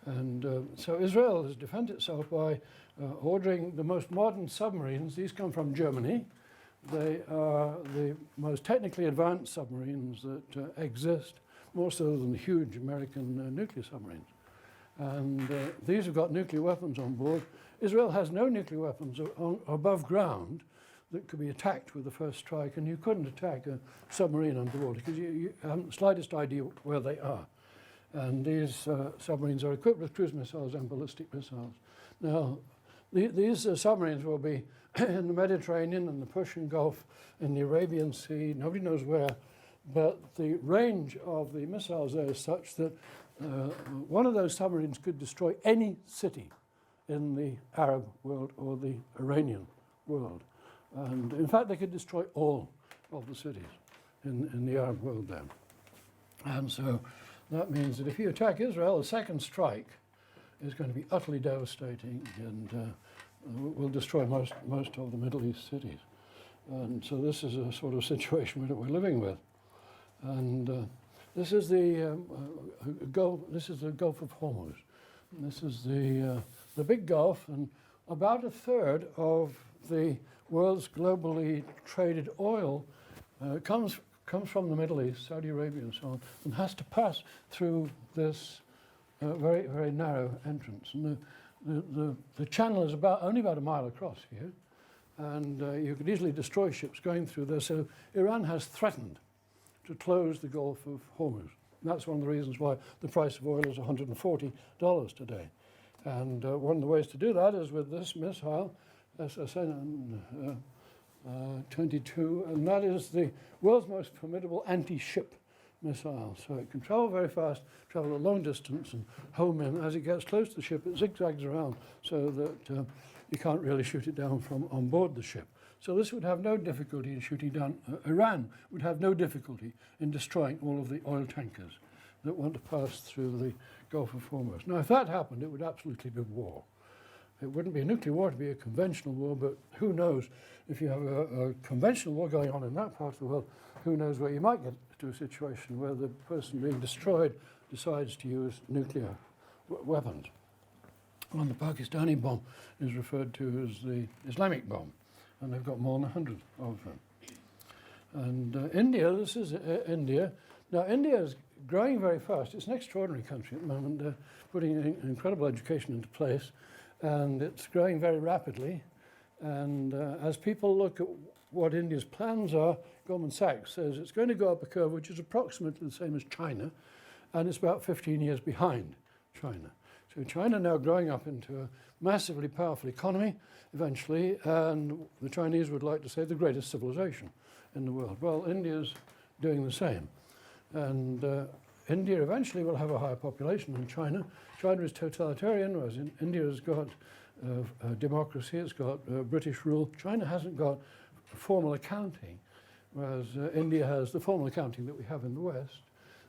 And so Israel has defended itself by ordering the most modern submarines. These come from Germany. They are the most technically advanced submarines that exist, more so than the huge American nuclear submarines. And these have got nuclear weapons on board. Israel has no nuclear weapons above ground that could be attacked with the first strike, and you couldn't attack a submarine underwater because you haven't the slightest idea where they are. And these submarines are equipped with cruise missiles and ballistic missiles. Now, these submarines will be in the Mediterranean and the Persian Gulf, in the Arabian Sea, nobody knows where, but the range of the missiles there is such that one of those submarines could destroy any city in the Arab world or the Iranian world. And in fact, they could destroy all of the cities in the Arab world then. And so that means that if you attack Israel, a second strike is going to be utterly devastating and will destroy most of the Middle East cities. And so this is a sort of situation that we're living with. And this is the Gulf. This is the Gulf of Hormuz. This is the big Gulf, and about a third of the world's globally traded oil comes from the Middle East, Saudi Arabia and so on, and has to pass through this very, very narrow entrance. And the channel is only about a mile across here, and you could easily destroy ships going through there. So Iran has threatened to close the Gulf of Hormuz. And that's one of the reasons why the price of oil is $140 today. And one of the ways to do that is with this missile, SSN 22, and that is the world's most formidable anti-ship missile. So it can travel very fast, travel a long distance, and home in. As it gets close to the ship, it zigzags around so that you can't really shoot it down from on board the ship. So this would have no difficulty in shooting down. Iran would have no difficulty in destroying all of the oil tankers that want to pass through the Gulf of Hormuz. Now, if that happened, it would absolutely be war. It wouldn't be a nuclear war, it would be a conventional war, but who knows, if you have a conventional war going on in that part of the world, who knows where you might get to a situation where the person being destroyed decides to use nuclear weapons. Well, the Pakistani bomb is referred to as the Islamic bomb, and they've got more than 100 of them. And India, this is India. Now, India is growing very fast. It's an extraordinary country at the moment. They're putting incredible education into place, and it's growing very rapidly. And as people look at what India's plans are, Goldman Sachs says it's going to go up a curve which is approximately the same as China, and it's about 15 years behind China. So China now growing up into a massively powerful economy eventually, and the Chinese would like to say the greatest civilization in the world. Well, India's doing the same. And India eventually will have a higher population than China. China is totalitarian, whereas India has got democracy, it's got British rule. China hasn't got formal accounting, whereas India has the formal accounting that we have in the West.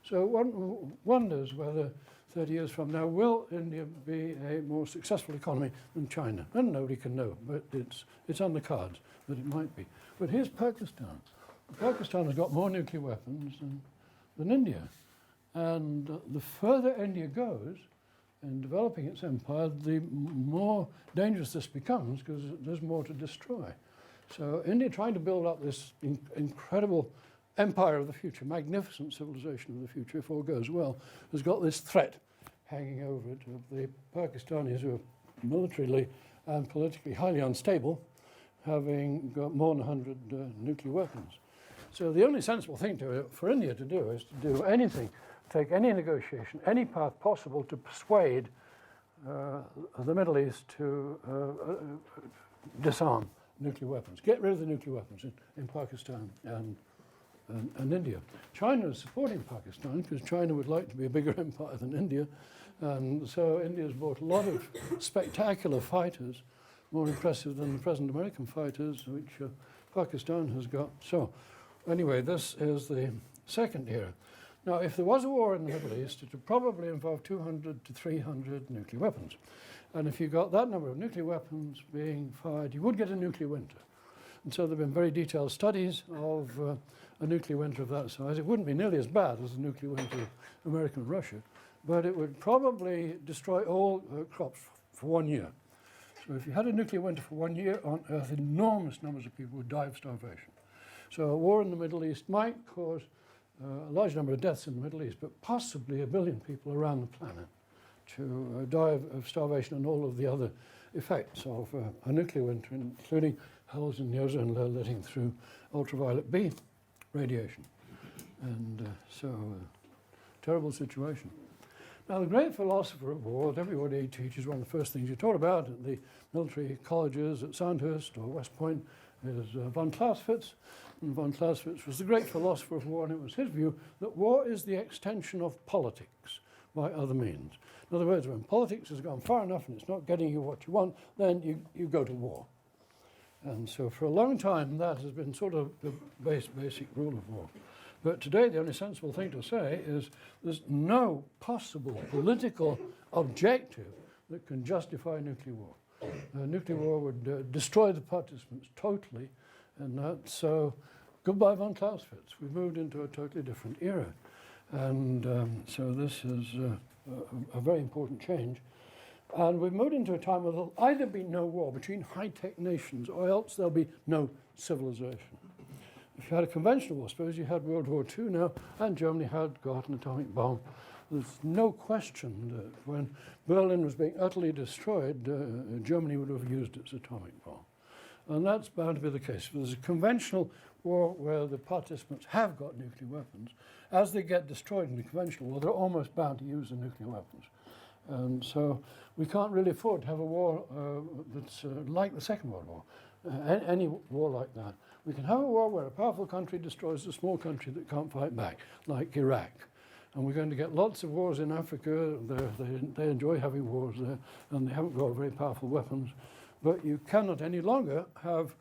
So one wonders whether 30 years from now, will India be a more successful economy than China? And nobody can know, but it's on the cards that it might be. But here's Pakistan. Pakistan has got more nuclear weapons than India. And the further India goes in developing its empire, the more dangerous this becomes because there's more to destroy. So India trying to build up this incredible empire of the future, magnificent civilization of the future, if all goes well, has got this threat hanging over it of the Pakistanis, who are militarily and politically highly unstable, having got more than 100 nuclear weapons. So the only sensible thing for India to do is to do anything, take any negotiation, any path possible to persuade the Middle East to disarm nuclear weapons, get rid of the nuclear weapons in Pakistan and India. China is supporting Pakistan because China would like to be a bigger empire than India, and so India's bought a lot of spectacular fighters, more impressive than the present American fighters, which Pakistan has got. So anyway, this is the second era. Now, if there was a war in the Middle East, it would probably involve 200 to 300 nuclear weapons. And if you got that number of nuclear weapons being fired, you would get a nuclear winter. And so there have been very detailed studies of a nuclear winter of that size. It wouldn't be nearly as bad as the nuclear winter of America and Russia, but it would probably destroy all crops for 1 year. So if you had a nuclear winter for 1 year on Earth, enormous numbers of people would die of starvation. So a war in the Middle East might cause a large number of deaths in the Middle East, but possibly 1 billion people around the planet to die of starvation and all of the other effects of a nuclear winter, including holes in the ozone layer letting through ultraviolet B radiation. And terrible situation. Now, the great philosopher of war that everybody teaches, one of the first things you're taught about at the military colleges at Sandhurst or West Point, is von Clausewitz. And von Clausewitz was the great philosopher of war, and it was his view that war is the extension of politics by other means. In other words, when politics has gone far enough and it's not getting you what you want, then you go to war. And so for a long time, that has been sort of the basic rule of war. But today, the only sensible thing to say is there's no possible political objective that can justify nuclear war. Nuclear war would destroy the participants totally, and that's so goodbye von Clausewitz. We've moved into a totally different era. And so this is a very important change. And we've moved into a time where there'll either be no war between high-tech nations or else there'll be no civilization. If you had a conventional war, suppose you had World War II now, and Germany had got an atomic bomb, there's no question that when Berlin was being utterly destroyed, Germany would have used its atomic bomb. And that's bound to be the case. If there's a conventional war where the participants have got nuclear weapons, as they get destroyed in the conventional war, they're almost bound to use the nuclear weapons. And so we can't really afford to have a war that's like the Second World War, any war like that. We can have a war where a powerful country destroys a small country that can't fight back, like Iraq. And we're going to get lots of wars in Africa. They enjoy having wars there, and they haven't got very powerful weapons. But you cannot any longer have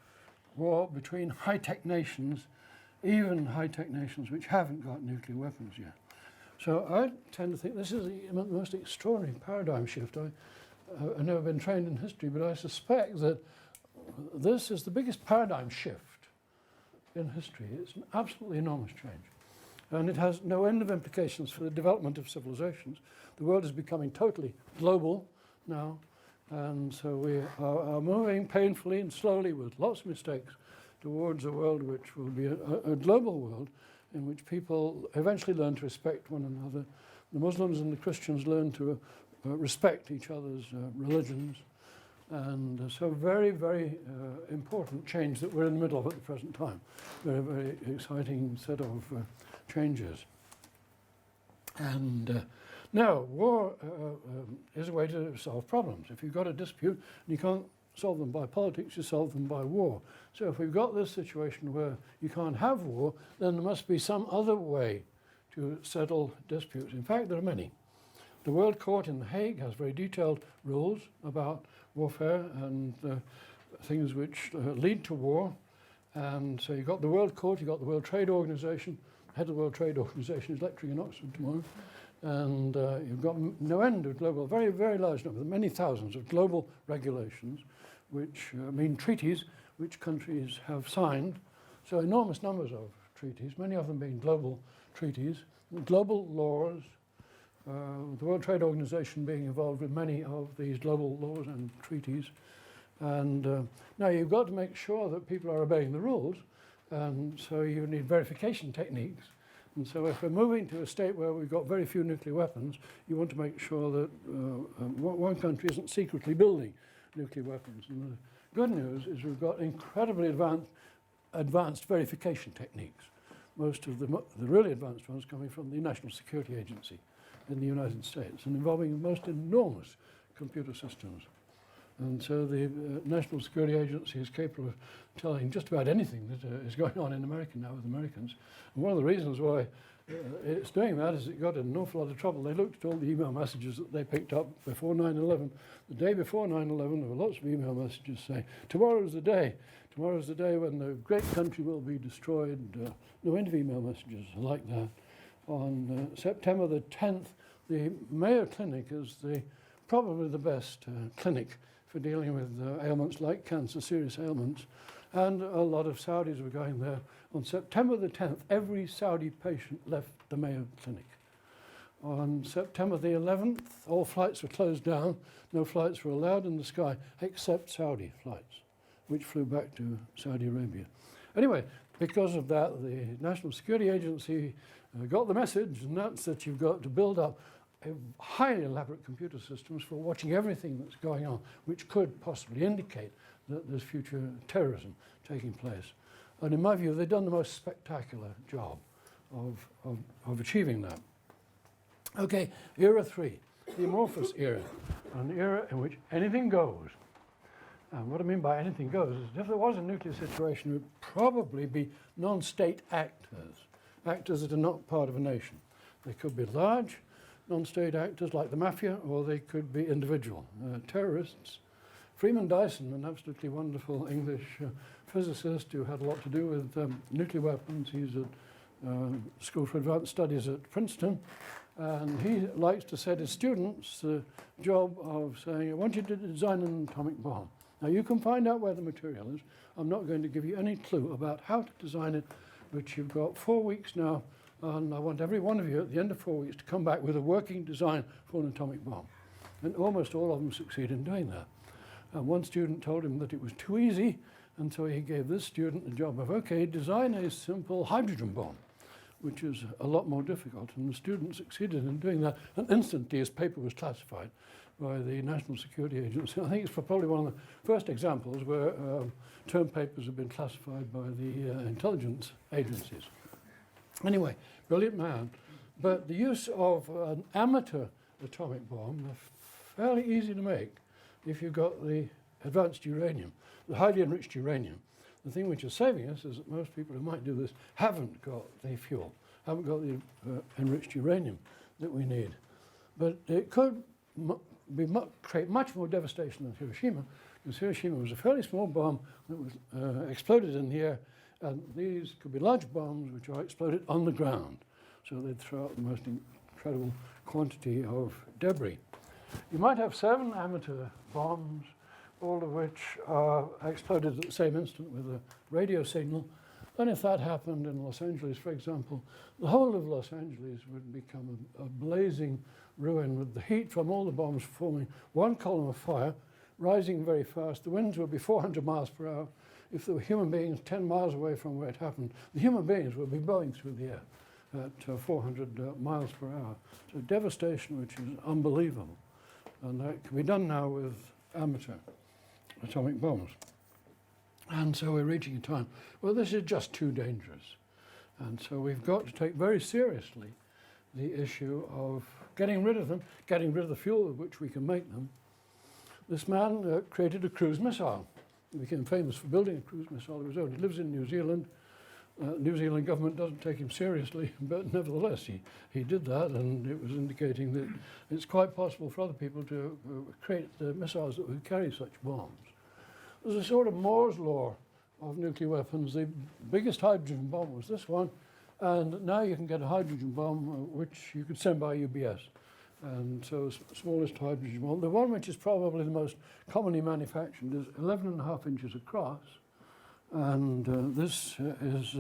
war between high-tech nations, even high-tech nations which haven't got nuclear weapons yet. So I tend to think this is the most extraordinary paradigm shift. I've never been trained in history, but I suspect that this is the biggest paradigm shift in history. It's an absolutely enormous change. And it has no end of implications for the development of civilizations. The world is becoming totally global now. And so we are moving painfully and slowly with lots of mistakes towards a world which will be a global world in which people eventually learn to respect one another. The Muslims and the Christians learn to respect each other's religions. And so very, very important change that we're in the middle of at the present time. Very, very exciting set of changes. And now, war is a way to solve problems. If you've got a dispute and you can't solve them by politics, you solve them by war. So if we've got this situation where you can't have war, then there must be some other way to settle disputes. In fact, there are many. The World Court in The Hague has very detailed rules about warfare and things which lead to war. And so you've got the World Court, you've got the World Trade Organization. Head of the World Trade Organization is lecturing in Oxford tomorrow. And you've got no end of global, very, very large number, many thousands of global regulations, which mean treaties which countries have signed. So enormous numbers of treaties, many of them being global treaties, global laws, the World Trade Organization being involved with many of these global laws and treaties. And now you've got to make sure that people are obeying the rules, and so you need verification techniques. And so if we're moving to a state where we've got very few nuclear weapons, you want to make sure that one country isn't secretly building nuclear weapons. And the good news is we've got incredibly advanced verification techniques. Most of the really advanced ones coming from the National Security Agency in the United States and involving the most enormous computer systems. And so the National Security Agency is capable of telling just about anything that is going on in America now with Americans. And one of the reasons why it's doing that is it got in an awful lot of trouble. They looked at all the email messages that they picked up before 9/11. The day before 9/11, there were lots of email messages saying, tomorrow's the day. Tomorrow's the day when the great country will be destroyed. No end of email messages like that. On September the 10th, the Mayo Clinic is probably the best clinic for dealing with ailments like cancer, serious ailments. And a lot of Saudis were going there. On September the 10th, every Saudi patient left the Mayo Clinic. On September the 11th, all flights were closed down. No flights were allowed in the sky except Saudi flights, which flew back to Saudi Arabia. Anyway, because of that, the National Security Agency got the message, and that's that you've got to build up highly elaborate computer systems for watching everything that's going on, which could possibly indicate that there's future terrorism taking place. And in my view, they've done the most spectacular job of achieving that. Okay, era 3, the amorphous era, an era in which anything goes. And what I mean by anything goes is if there was a nuclear situation, it would probably be non-state actors, actors that are not part of a nation. They could be large non-state actors like the mafia, or they could be individual terrorists. Freeman Dyson, an absolutely wonderful English physicist who had a lot to do with nuclear weapons. He's at School for Advanced Studies at Princeton. And he likes to set his students the job of saying, I want you to design an atomic bomb. Now, you can find out where the material is. I'm not going to give you any clue about how to design it, but you've got 4 weeks now, and I want every one of you at the end of 4 weeks to come back with a working design for an atomic bomb. And almost all of them succeed in doing that. And one student told him that it was too easy, and so he gave this student the job of, okay, design a simple hydrogen bomb, which is a lot more difficult. And the student succeeded in doing that, and instantly his paper was classified by the National Security Agency. I think it's probably one of the first examples where term papers have been classified by the intelligence agencies. Anyway, brilliant man. But the use of an amateur atomic bomb is fairly easy to make if you've got the advanced uranium, the highly enriched uranium. The thing which is saving us is that most people who might do this haven't got the fuel, haven't got the enriched uranium that we need. But it could create much more devastation than Hiroshima, because Hiroshima was a fairly small bomb that was exploded in the air, and these could be large bombs which are exploded on the ground. So they'd throw out the most incredible quantity of debris. You might have 7 amateur bombs, all of which are exploded at the same instant with a radio signal. And if that happened in Los Angeles, for example, the whole of Los Angeles would become a blazing ruin with the heat from all the bombs forming one column of fire, rising very fast. The winds would be 400 miles per hour. If there were human beings 10 miles away from where it happened, the human beings would be blowing through the air at 400 miles per hour. So devastation which is unbelievable. And that can be done now with amateur atomic bombs. And so we're reaching a time, well, this is just too dangerous. And so we've got to take very seriously the issue of getting rid of them, getting rid of the fuel with which we can make them. This man created a cruise missile. He became famous for building a cruise missile of his own. He lives in New Zealand. New Zealand government doesn't take him seriously, but nevertheless he did that, and it was indicating that it's quite possible for other people to create missiles that would carry such bombs. There's a sort of Moore's law of nuclear weapons. The biggest hydrogen bomb was this one, and now you can get a hydrogen bomb which you could send by UBS. And so smallest hydrogen bomb. The one which is probably the most commonly manufactured is 11.5 inches across. And this is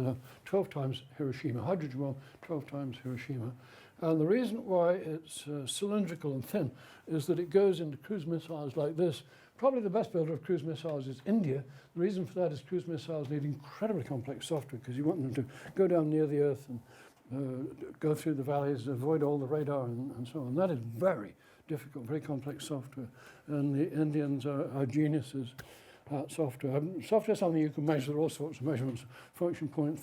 12 times Hiroshima, hydrogen bomb, 12 times Hiroshima. And the reason why it's cylindrical and thin is that it goes into cruise missiles like this. Probably the best builder of cruise missiles is India. The reason for that is cruise missiles need incredibly complex software because you want them to go down near the Earth and go through the valleys, avoid all the radar and so on. That is very difficult, very complex software. And the Indians are geniuses. Software. Software is something you can measure all sorts of measurements, function points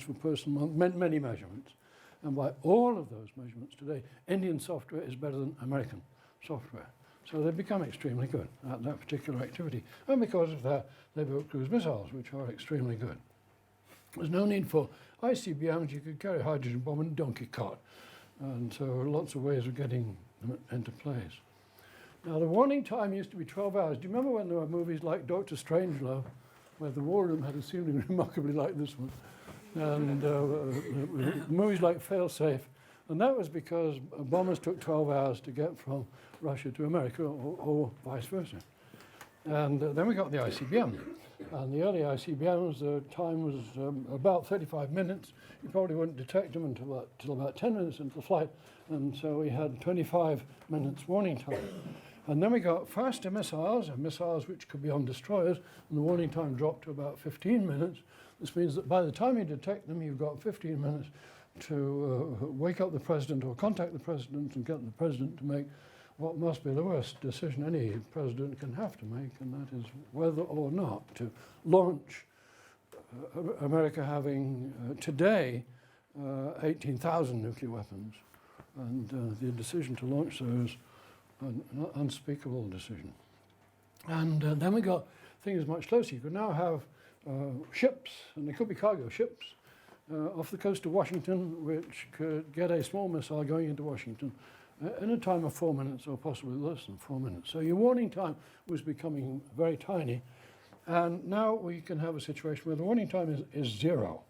for person month, many measurements. And by all of those measurements today, Indian software is better than American software. So they've become extremely good at that particular activity. And because of that, they built cruise missiles, which are extremely good. There's no need for ICBMs. You could carry a hydrogen bomb in a donkey cart. And so lots of ways of getting them into place. Now, the warning time used to be 12 hours. Do you remember when there were movies like Dr. Strangelove, where the war room had a ceiling remarkably like this one, and movies like Failsafe? And that was because bombers took 12 hours to get from Russia to America, or vice versa. And then we got the ICBM. And the early ICBMs, the time was about 35 minutes. You probably wouldn't detect them until about 10 minutes into the flight. And so we had 25 minutes warning time. And then we got faster missiles, and missiles which could be on destroyers, and the warning time dropped to about 15 minutes. This means that by the time you detect them, you've got 15 minutes. to wake up the president or contact the president and get the president to make what must be the worst decision any president can have to make, and that is whether or not to launch America having today 18,000 nuclear weapons, and the decision to launch those an unspeakable decision. And then we got things much closer. You could now have ships, and they could be cargo ships, off the coast of Washington, which could get a small missile going into Washington in a time of 4 minutes, or possibly less than 4 minutes. So your warning time was becoming very tiny, and now we can have a situation where the warning time is 0.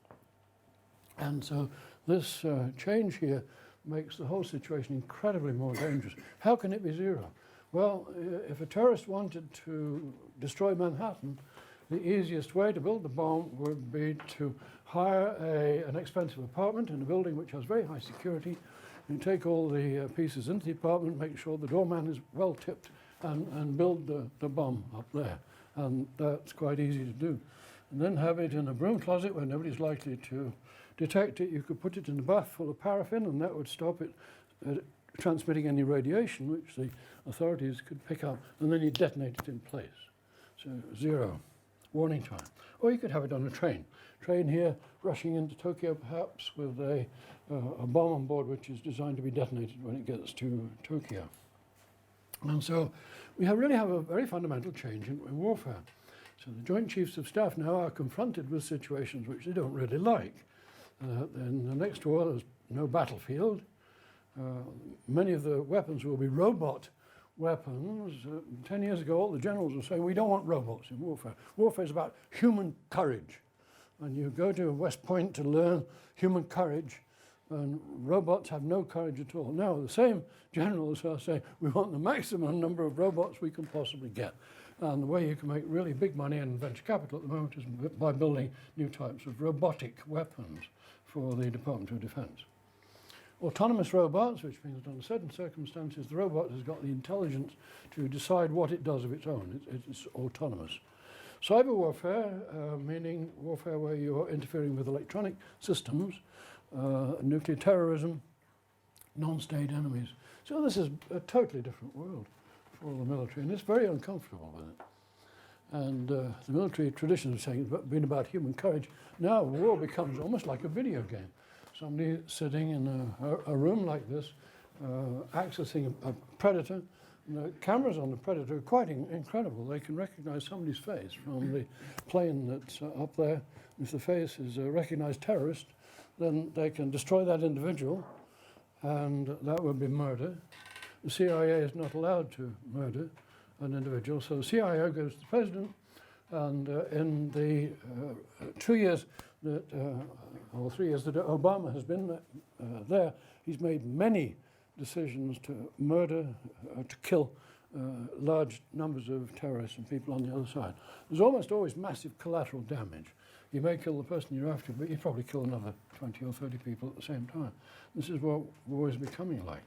And so this change here makes the whole situation incredibly more dangerous. How can it be 0? Well, if a terrorist wanted to destroy Manhattan, the easiest way to build the bomb would be to hire an expensive apartment in a building which has very high security. You take all the pieces into the apartment, make sure the doorman is well tipped, and build the bomb up there. And that's quite easy to do. And then have it in a broom closet where nobody's likely to detect it. You could put it in a bath full of paraffin, and that would stop it transmitting any radiation, which the authorities could pick up, and then you detonate it in place. So 0 warning time. Or you could have it on a train. Train here rushing into Tokyo perhaps with a bomb on board which is designed to be detonated when it gets to Tokyo. And so we really have a very fundamental change in warfare. So the Joint Chiefs of Staff now are confronted with situations which they don't really like. In the next war there's no battlefield. Many of the weapons will be robot weapons. 10 years ago, all the generals were saying, we don't want robots in warfare. Warfare is about human courage. And you go to West Point to learn human courage, and robots have no courage at all. Now, the same generals are saying, we want the maximum number of robots we can possibly get. And the way you can make really big money in venture capital at the moment is by building new types of robotic weapons for the Department of Defense. Autonomous robots, which means that under certain circumstances the robot has got the intelligence to decide what it does of its own. It's autonomous. Cyber warfare, meaning warfare where you're interfering with electronic systems, nuclear terrorism, non-state enemies. So this is a totally different world for the military, and it's very uncomfortable with it. And the military tradition of saying it's been about human courage. Now war becomes almost like a video game. Somebody sitting in a room like this, accessing a predator. The cameras on the predator are quite incredible. They can recognize somebody's face from the plane that's up there. If the face is a recognized terrorist, then they can destroy that individual, and that would be murder. The CIA is not allowed to murder an individual, so the CIA goes to the president, and in the 2 years that, or 3 years that Obama has been there, he's made many decisions to murder, to kill large numbers of terrorists and people on the other side. There's almost always massive collateral damage. You may kill the person you're after, but you probably kill another 20 or 30 people at the same time. This is what war is becoming like.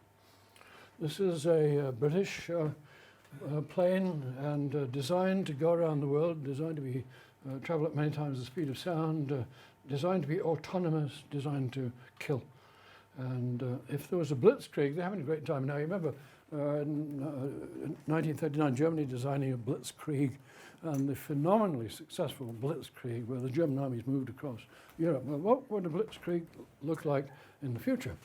This is a British plane, and designed to go around the world, designed to be travel at many times the speed of sound, designed to be autonomous, designed to kill. And if there was a blitzkrieg, they're having a great time now. You remember in 1939, Germany designing a blitzkrieg, and the phenomenally successful blitzkrieg where the German armies moved across Europe. Well, what would a blitzkrieg look like in the future?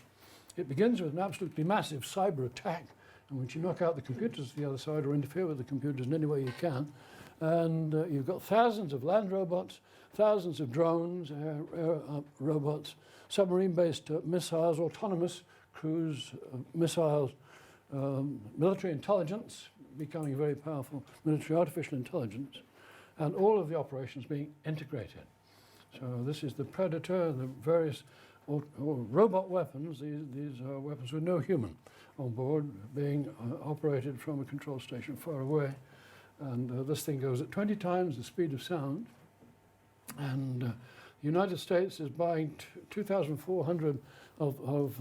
It begins with an absolutely massive cyber attack, in which you knock out the computers to the other side or interfere with the computers in any way you can. And you've got thousands of land robots, thousands of drones, robots, submarine-based missiles, autonomous cruise missiles, military intelligence, becoming very powerful, military artificial intelligence, and all of the operations being integrated. So this is the Predator, the various robot weapons. These are weapons with no human on board, being operated from a control station far away. And this thing goes at 20 times the speed of sound. And the United States is buying 2,400 of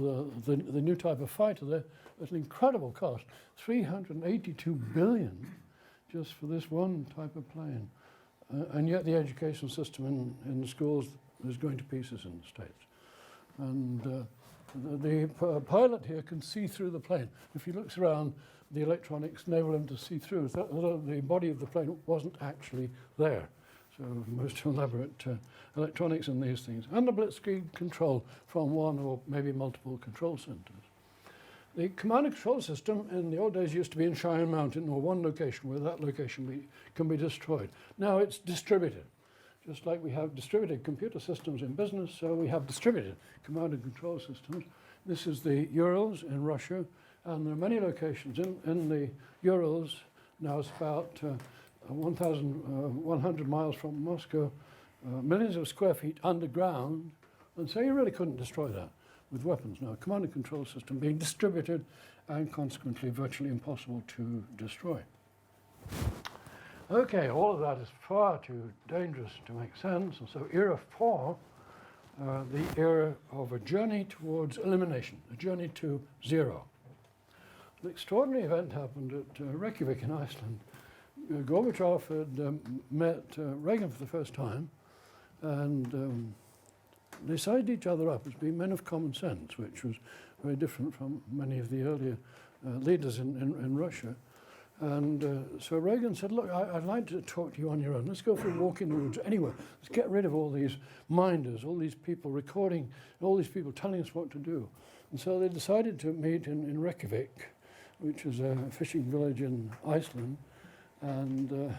the new type of fighter there at an incredible cost, $382 billion just for this one type of plane. And yet the education system in the schools is going to pieces in the States. And the pilot here can see through the plane. If he looks around, the electronics enable him to see through. The body of the plane wasn't actually there. So most elaborate electronics in these things. And the blitzkrieg control from one or maybe multiple control centers. The command and control system in the old days used to be in Cheyenne Mountain or one location where that location can be destroyed. Now it's distributed. Just like we have distributed computer systems in business, so we have distributed command and control systems. This is the Urals in Russia, and there are many locations in the Urals. Now it's about 1,100 miles from Moscow, millions of square feet underground, and so you really couldn't destroy that with weapons. Now, a command and control system being distributed and consequently virtually impossible to destroy. Okay, all of that is far too dangerous to make sense, and so era 4, the era of a journey towards elimination, a journey to zero. An extraordinary event happened at Reykjavik in Iceland. Gorbachev had met Reagan for the first time, and they sized each other up as being men of common sense, which was very different from many of the earlier leaders in Russia. And so Reagan said, look, I'd like to talk to you on your own. Let's go for a walk in the woods anywhere. Let's get rid of all these minders, all these people recording, all these people telling us what to do. And so they decided to meet in Reykjavik, which is a fishing village in Iceland. And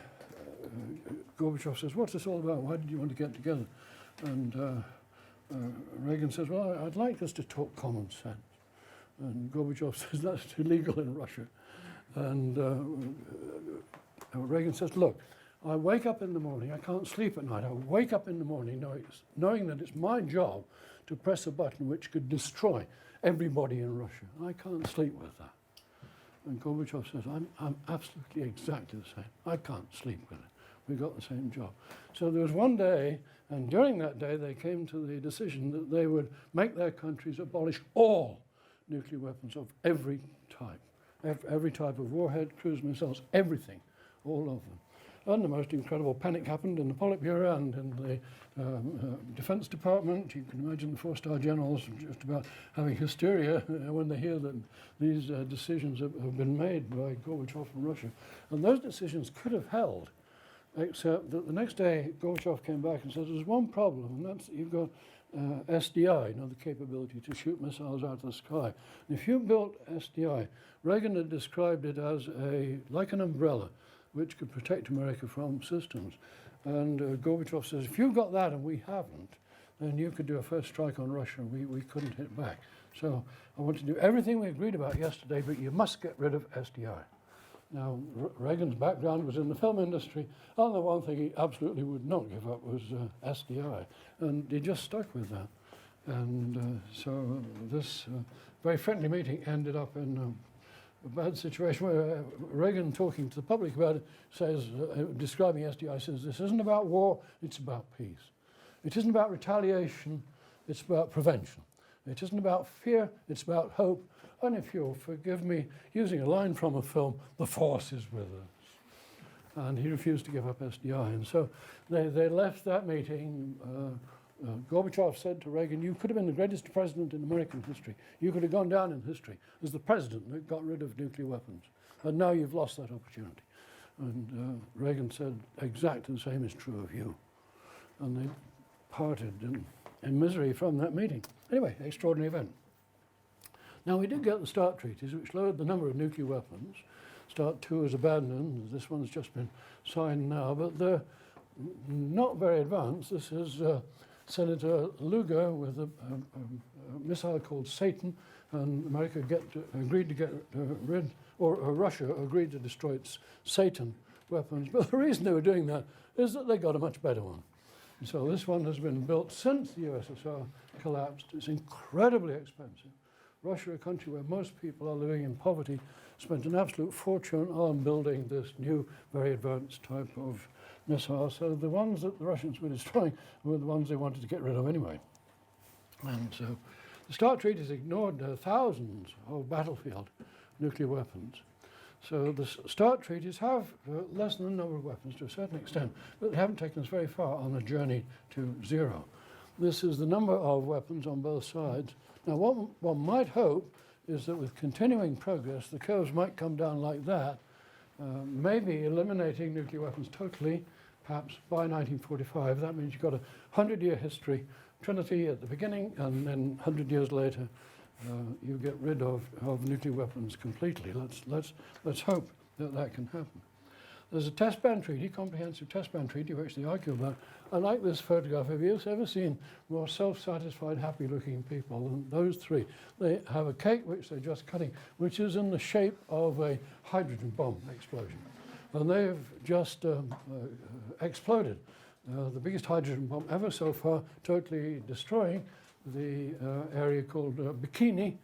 Gorbachev says, what's this all about? Why did you want to get together? And Reagan says, well, I'd like us to talk common sense. And Gorbachev says, that's illegal in Russia. And Reagan says, look, I wake up in the morning, I can't sleep at night. I wake up in the morning knowing that it's my job to press a button which could destroy everybody in Russia. I can't sleep with that. And Gorbachev says, I'm absolutely exactly the same. I can't sleep with it. We got the same job. So there was one day, and during that day they came to the decision that they would make their countries abolish all nuclear weapons of every type. Every type of warhead, cruise missiles, everything, all of them. And the most incredible panic happened in the Politburo and in the Defense Department. You can imagine the four-star generals just about having hysteria when they hear that these decisions have been made by Gorbachev and Russia. And those decisions could have held, except that the next day Gorbachev came back and said there's one problem, and that's that you've got SDI, the capability to shoot missiles out of the sky. And if you built SDI, Reagan had described it as like an umbrella, which could protect America from systems. And Gorbachev says, if you've got that and we haven't, then you could do a first strike on Russia and we couldn't hit back. So I want to do everything we agreed about yesterday, but you must get rid of SDI. Now, Reagan's background was in the film industry, and the one thing he absolutely would not give up was SDI, and he just stuck with that. And so this very friendly meeting ended up in a bad situation where Reagan, talking to the public about it, says, describing SDI, says, this isn't about war, it's about peace. It isn't about retaliation, it's about prevention. It isn't about fear, it's about hope. And if you'll forgive me using a line from a film, the force is with us. And he refused to give up SDI. And so they left that meeting. Gorbachev said to Reagan, you could have been the greatest president in American history. You could have gone down in history as the president that got rid of nuclear weapons. But now you've lost that opportunity. And Reagan said, exactly the same is true of you. And they parted in misery from that meeting. Anyway, extraordinary event. Now, we did get the START treaties, which lowered the number of nuclear weapons. START 2 is abandoned. This one's just been signed now, but they're not very advanced. This is Senator Lugar with a missile called Satan, and America agreed to get rid, or Russia agreed to destroy its Satan weapons. But the reason they were doing that is that they got a much better one. And so this one has been built since the USSR collapsed. It's incredibly expensive. Russia, a country where most people are living in poverty, spent an absolute fortune on building this new, very advanced type of missile. So the ones that the Russians were destroying were the ones they wanted to get rid of anyway. And so the START treaties ignored thousands of battlefield nuclear weapons. So the START treaties have lessened the number of weapons to a certain extent, but they haven't taken us very far on the journey to zero. This is the number of weapons on both sides. Now, what one might hope is that with continuing progress, the curves might come down like that, maybe eliminating nuclear weapons totally, perhaps by 1945. That means you've got a 100-year history, Trinity at the beginning, and then 100 years later, you get rid of nuclear weapons completely. Let's hope that can happen. There's a test ban treaty, comprehensive test ban treaty, which they argue about. I like this photograph. Have you ever seen more self-satisfied, happy-looking people than those three? They have a cake which they're just cutting, which is in the shape of a hydrogen bomb explosion. And they've just exploded. The biggest hydrogen bomb ever so far, totally destroying the area called Bikini.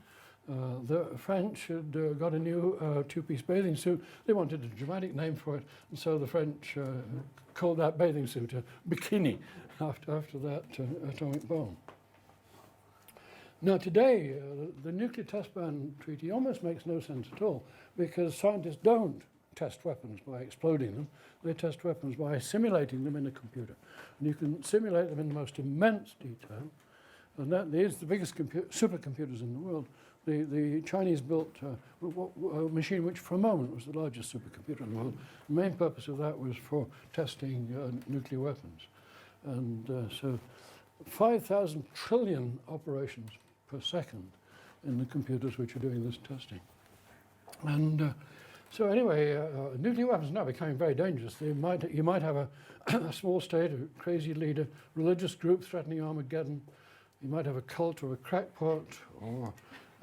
The French had got a new two-piece bathing suit. They wanted a dramatic name for it, and so the French called that bathing suit a bikini after that atomic bomb. Now today, the nuclear test ban treaty almost makes no sense at all, because scientists don't test weapons by exploding them. They test weapons by simulating them in a computer. And you can simulate them in the most immense detail, and that is the biggest supercomputers in the world. The Chinese built a machine which for a moment was the largest supercomputer in the world. The main purpose of that was for testing nuclear weapons. And so 5,000 trillion operations per second in the computers which are doing this testing. And so anyway, nuclear weapons are now becoming very dangerous. You might have a small state, a crazy leader, religious group threatening Armageddon. You might have a cult or a crackpot or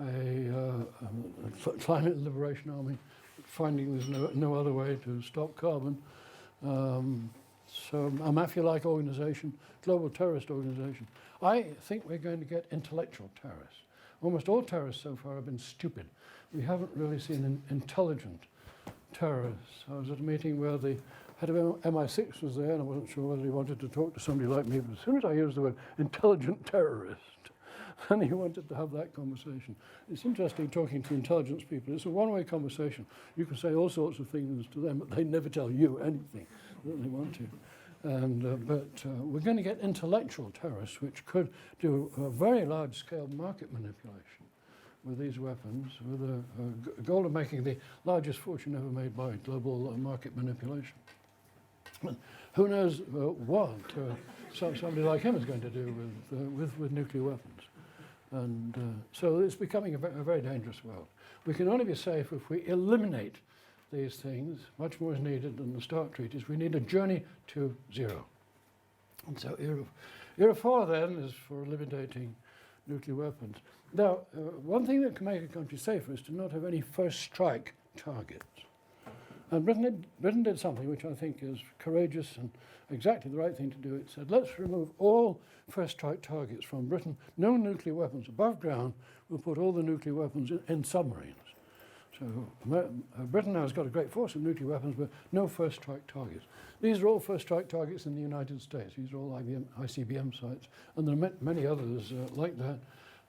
a climate liberation army finding there's no other way to stop carbon. So a mafia-like organization, global terrorist organization. I think we're going to get intellectual terrorists. Almost all terrorists so far have been stupid. We haven't really seen an intelligent terrorist. I was at a meeting where the head of MI6 was there, and I wasn't sure whether he wanted to talk to somebody like me, but as soon as I used the word intelligent terrorist, then he wanted to have that conversation. It's interesting talking to intelligence people. It's a one-way conversation. You can say all sorts of things to them, but they never tell you anything that they want to. And, but we're going to get intellectual terrorists, which could do a very large-scale market manipulation with these weapons, with a goal of making the largest fortune ever made by global market manipulation. Who knows what somebody like him is going to do with nuclear weapons. And so it's becoming a very dangerous world. We can only be safe if we eliminate these things. Much more is needed than the START treaties. We need a journey to zero. And so era 4 then is for eliminating nuclear weapons. Now, one thing that can make a country safer is to not have any first strike targets. And Britain did something which I think is courageous and exactly the right thing to do. It said, let's remove all first strike targets from Britain. No nuclear weapons above ground. We'll put all the nuclear weapons in submarines. So Britain now has got a great force of nuclear weapons, but no first strike targets. These are all first strike targets in the United States. These are all ICBM sites, and there are many others like that.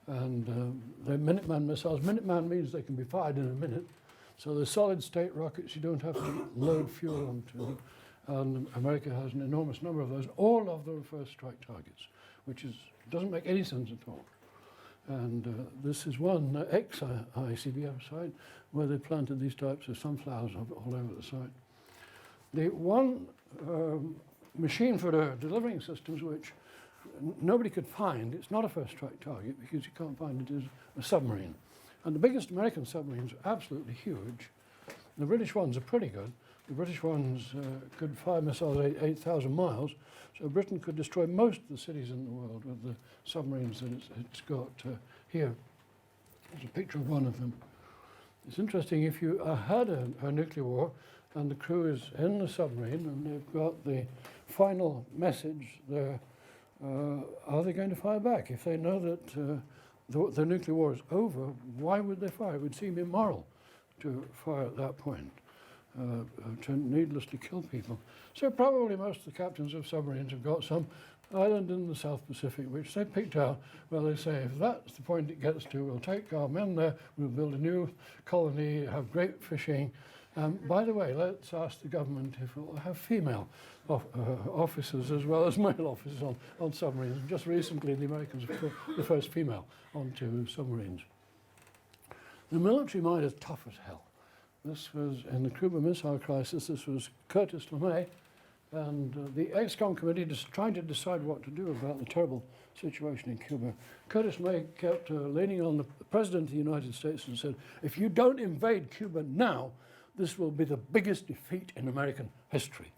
And they're Minuteman missiles. Minuteman means they can be fired in a minute. So they're solid-state rockets you don't have to load fuel onto. And America has an enormous number of those. All of them are first strike targets, which doesn't make any sense at all. And this is one ex-ICBM site where they planted these types of sunflowers all over the site. The one machine for delivering systems which nobody could find, it's not a first strike target because you can't find it, is a submarine. And the biggest American submarines are absolutely huge. The British ones are pretty good. The British ones could fire missiles 8,000 miles, so Britain could destroy most of the cities in the world with the submarines that it's got here. There's a picture of one of them. It's interesting, if you had a nuclear war and the crew is in the submarine and they've got the final message there, are they going to fire back? If they know that the nuclear war is over, why would they fire? It would seem immoral to fire at that point, to needlessly kill people. So probably most of the captains of submarines have got some island in the South Pacific, which they picked out, where they say, if that's the point it gets to, we'll take our men there, we'll build a new colony, have great fishing, By the way, let's ask the government if it will have female officers as well as male officers on submarines. And just recently, the Americans have put the first female onto submarines. The military mind is tough as hell. This was in the Cuban Missile Crisis. This was Curtis LeMay and the ExComm committee just trying to decide what to do about the terrible situation in Cuba. Curtis LeMay kept leaning on the President of the United States and said, if you don't invade Cuba now, this will be the biggest defeat in American history.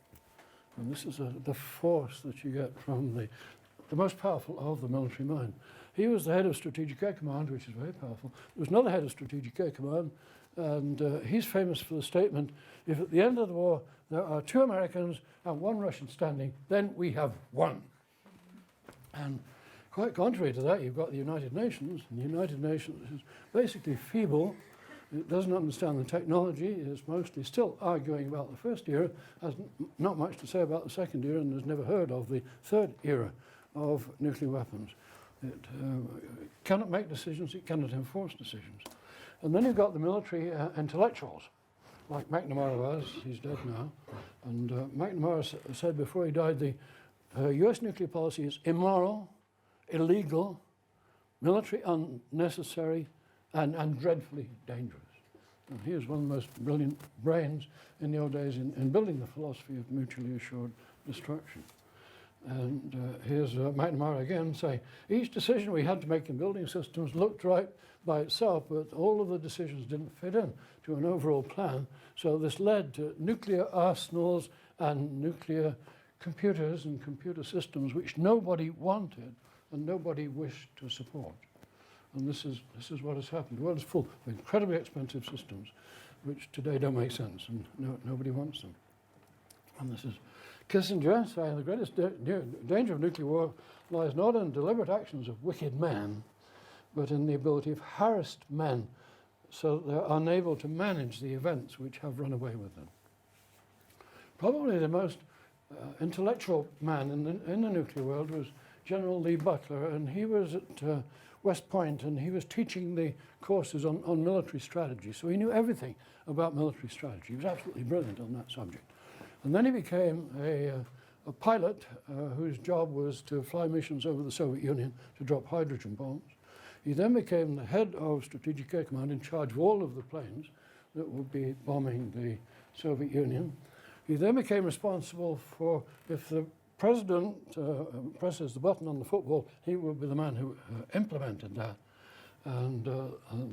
And this is the force that you get from the most powerful of the military mind. He was the head of Strategic Air Command, which is very powerful. There was another head of Strategic Air Command, and he's famous for the statement, if at the end of the war there are 2 Americans and 1 Russian standing, then we have won. And quite contrary to that, you've got the United Nations, and the United Nations is basically feeble. It doesn't understand the technology. It's mostly still arguing about the first era, has not much to say about the second era, and has never heard of the third era of nuclear weapons. It cannot make decisions, it cannot enforce decisions. And then you've got the military intellectuals, like McNamara was, he's dead now. And McNamara said before he died, the US nuclear policy is immoral, illegal, military unnecessary, and dreadfully dangerous. And he was one of the most brilliant brains in the old days in building the philosophy of mutually assured destruction. And here's McNamara again saying, each decision we had to make in building systems looked right by itself, but all of the decisions didn't fit in to an overall plan. So this led to nuclear arsenals and nuclear computers and computer systems which nobody wanted and nobody wished to support. And this is what has happened. The world is full of incredibly expensive systems which today don't make sense, and nobody wants them. And this is Kissinger saying the greatest danger of nuclear war lies not in deliberate actions of wicked men, but in the ability of harassed men so that they're unable to manage the events which have run away with them. Probably the most intellectual man in the nuclear world was General Lee Butler, and he was at West Point, and he was teaching the courses on military strategy. So he knew everything about military strategy. He was absolutely brilliant on that subject. And then he became a pilot whose job was to fly missions over the Soviet Union to drop hydrogen bombs. He then became the head of Strategic Air Command in charge of all of the planes that would be bombing the Soviet Union. He then became responsible for, if the president presses the button on the football, he would be the man who implemented that. And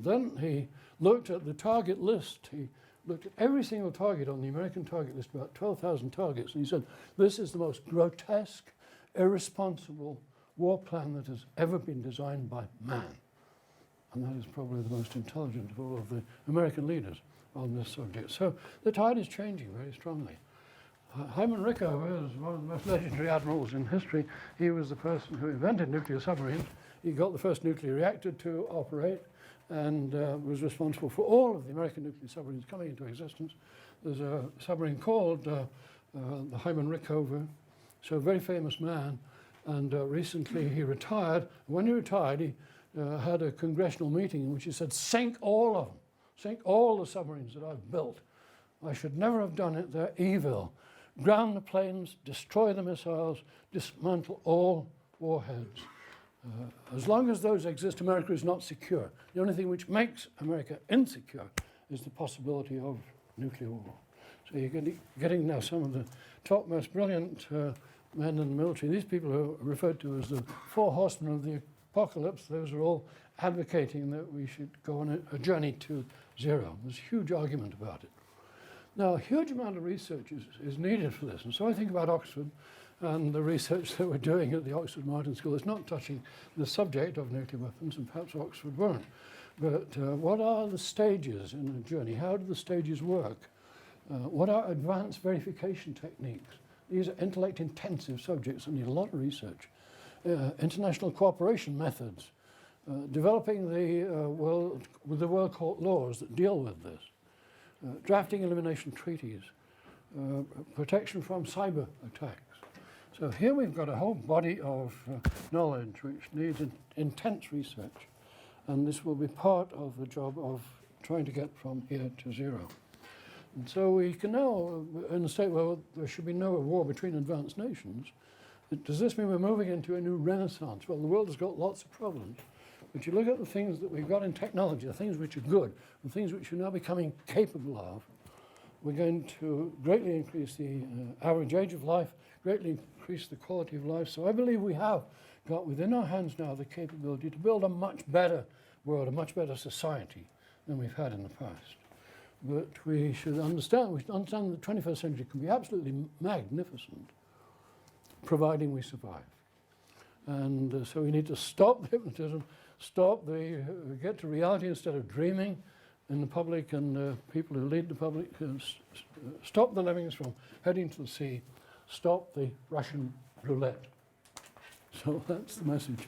then he looked at the target list. He looked at every single target on the American target list, about 12,000 targets, and he said, this is the most grotesque, irresponsible war plan that has ever been designed by man. And that is probably the most intelligent of all of the American leaders on this subject. So the tide is changing very strongly. Hyman Rickover is one of the most legendary admirals in history. He was the person who invented nuclear submarines. He got the first nuclear reactor to operate and was responsible for all of the American nuclear submarines coming into existence. There's a submarine called the Hyman Rickover, so a very famous man. And recently he retired. When he retired, he had a congressional meeting in which he said, sink all of them, sink all the submarines that I've built. I should never have done it, they're evil. Ground the planes, destroy the missiles, dismantle all warheads. As long as those exist, America is not secure. The only thing which makes America insecure is the possibility of nuclear war. So you're getting now some of the top, most brilliant men in the military. These people are referred to as the 4 horsemen of the apocalypse. Those are all advocating that we should go on a journey to zero. There's a huge argument about it. Now, a huge amount of research is needed for this. And so I think about Oxford and the research that we're doing at the Oxford Martin School. It's not touching the subject of nuclear weapons, and perhaps Oxford won't. But what are the stages in the journey? How do the stages work? What are advanced verification techniques? These are intellect-intensive subjects that need a lot of research. International cooperation methods. Developing the World Court laws that deal with this. Drafting elimination treaties. Protection from cyber attacks. So here we've got a whole body of knowledge which needs intense research, and this will be part of the job of trying to get from here to zero. And so we can now, in a state where there should be no war between advanced nations, does this mean we're moving into a new renaissance? Well, the world has got lots of problems. But you look at the things that we've got in technology, the things which are good, the things which we're now becoming capable of, we're going to greatly increase the average age of life, greatly increase the quality of life. So I believe we have got within our hands now the capability to build a much better world, a much better society than we've had in the past. But we should understand that the 21st century can be absolutely magnificent, providing we survive. And so we need to stop the hypnotism, get to reality instead of dreaming in the public, and people who lead the public, stop the lemmings from heading to the sea, stop the Russian roulette. So that's the message.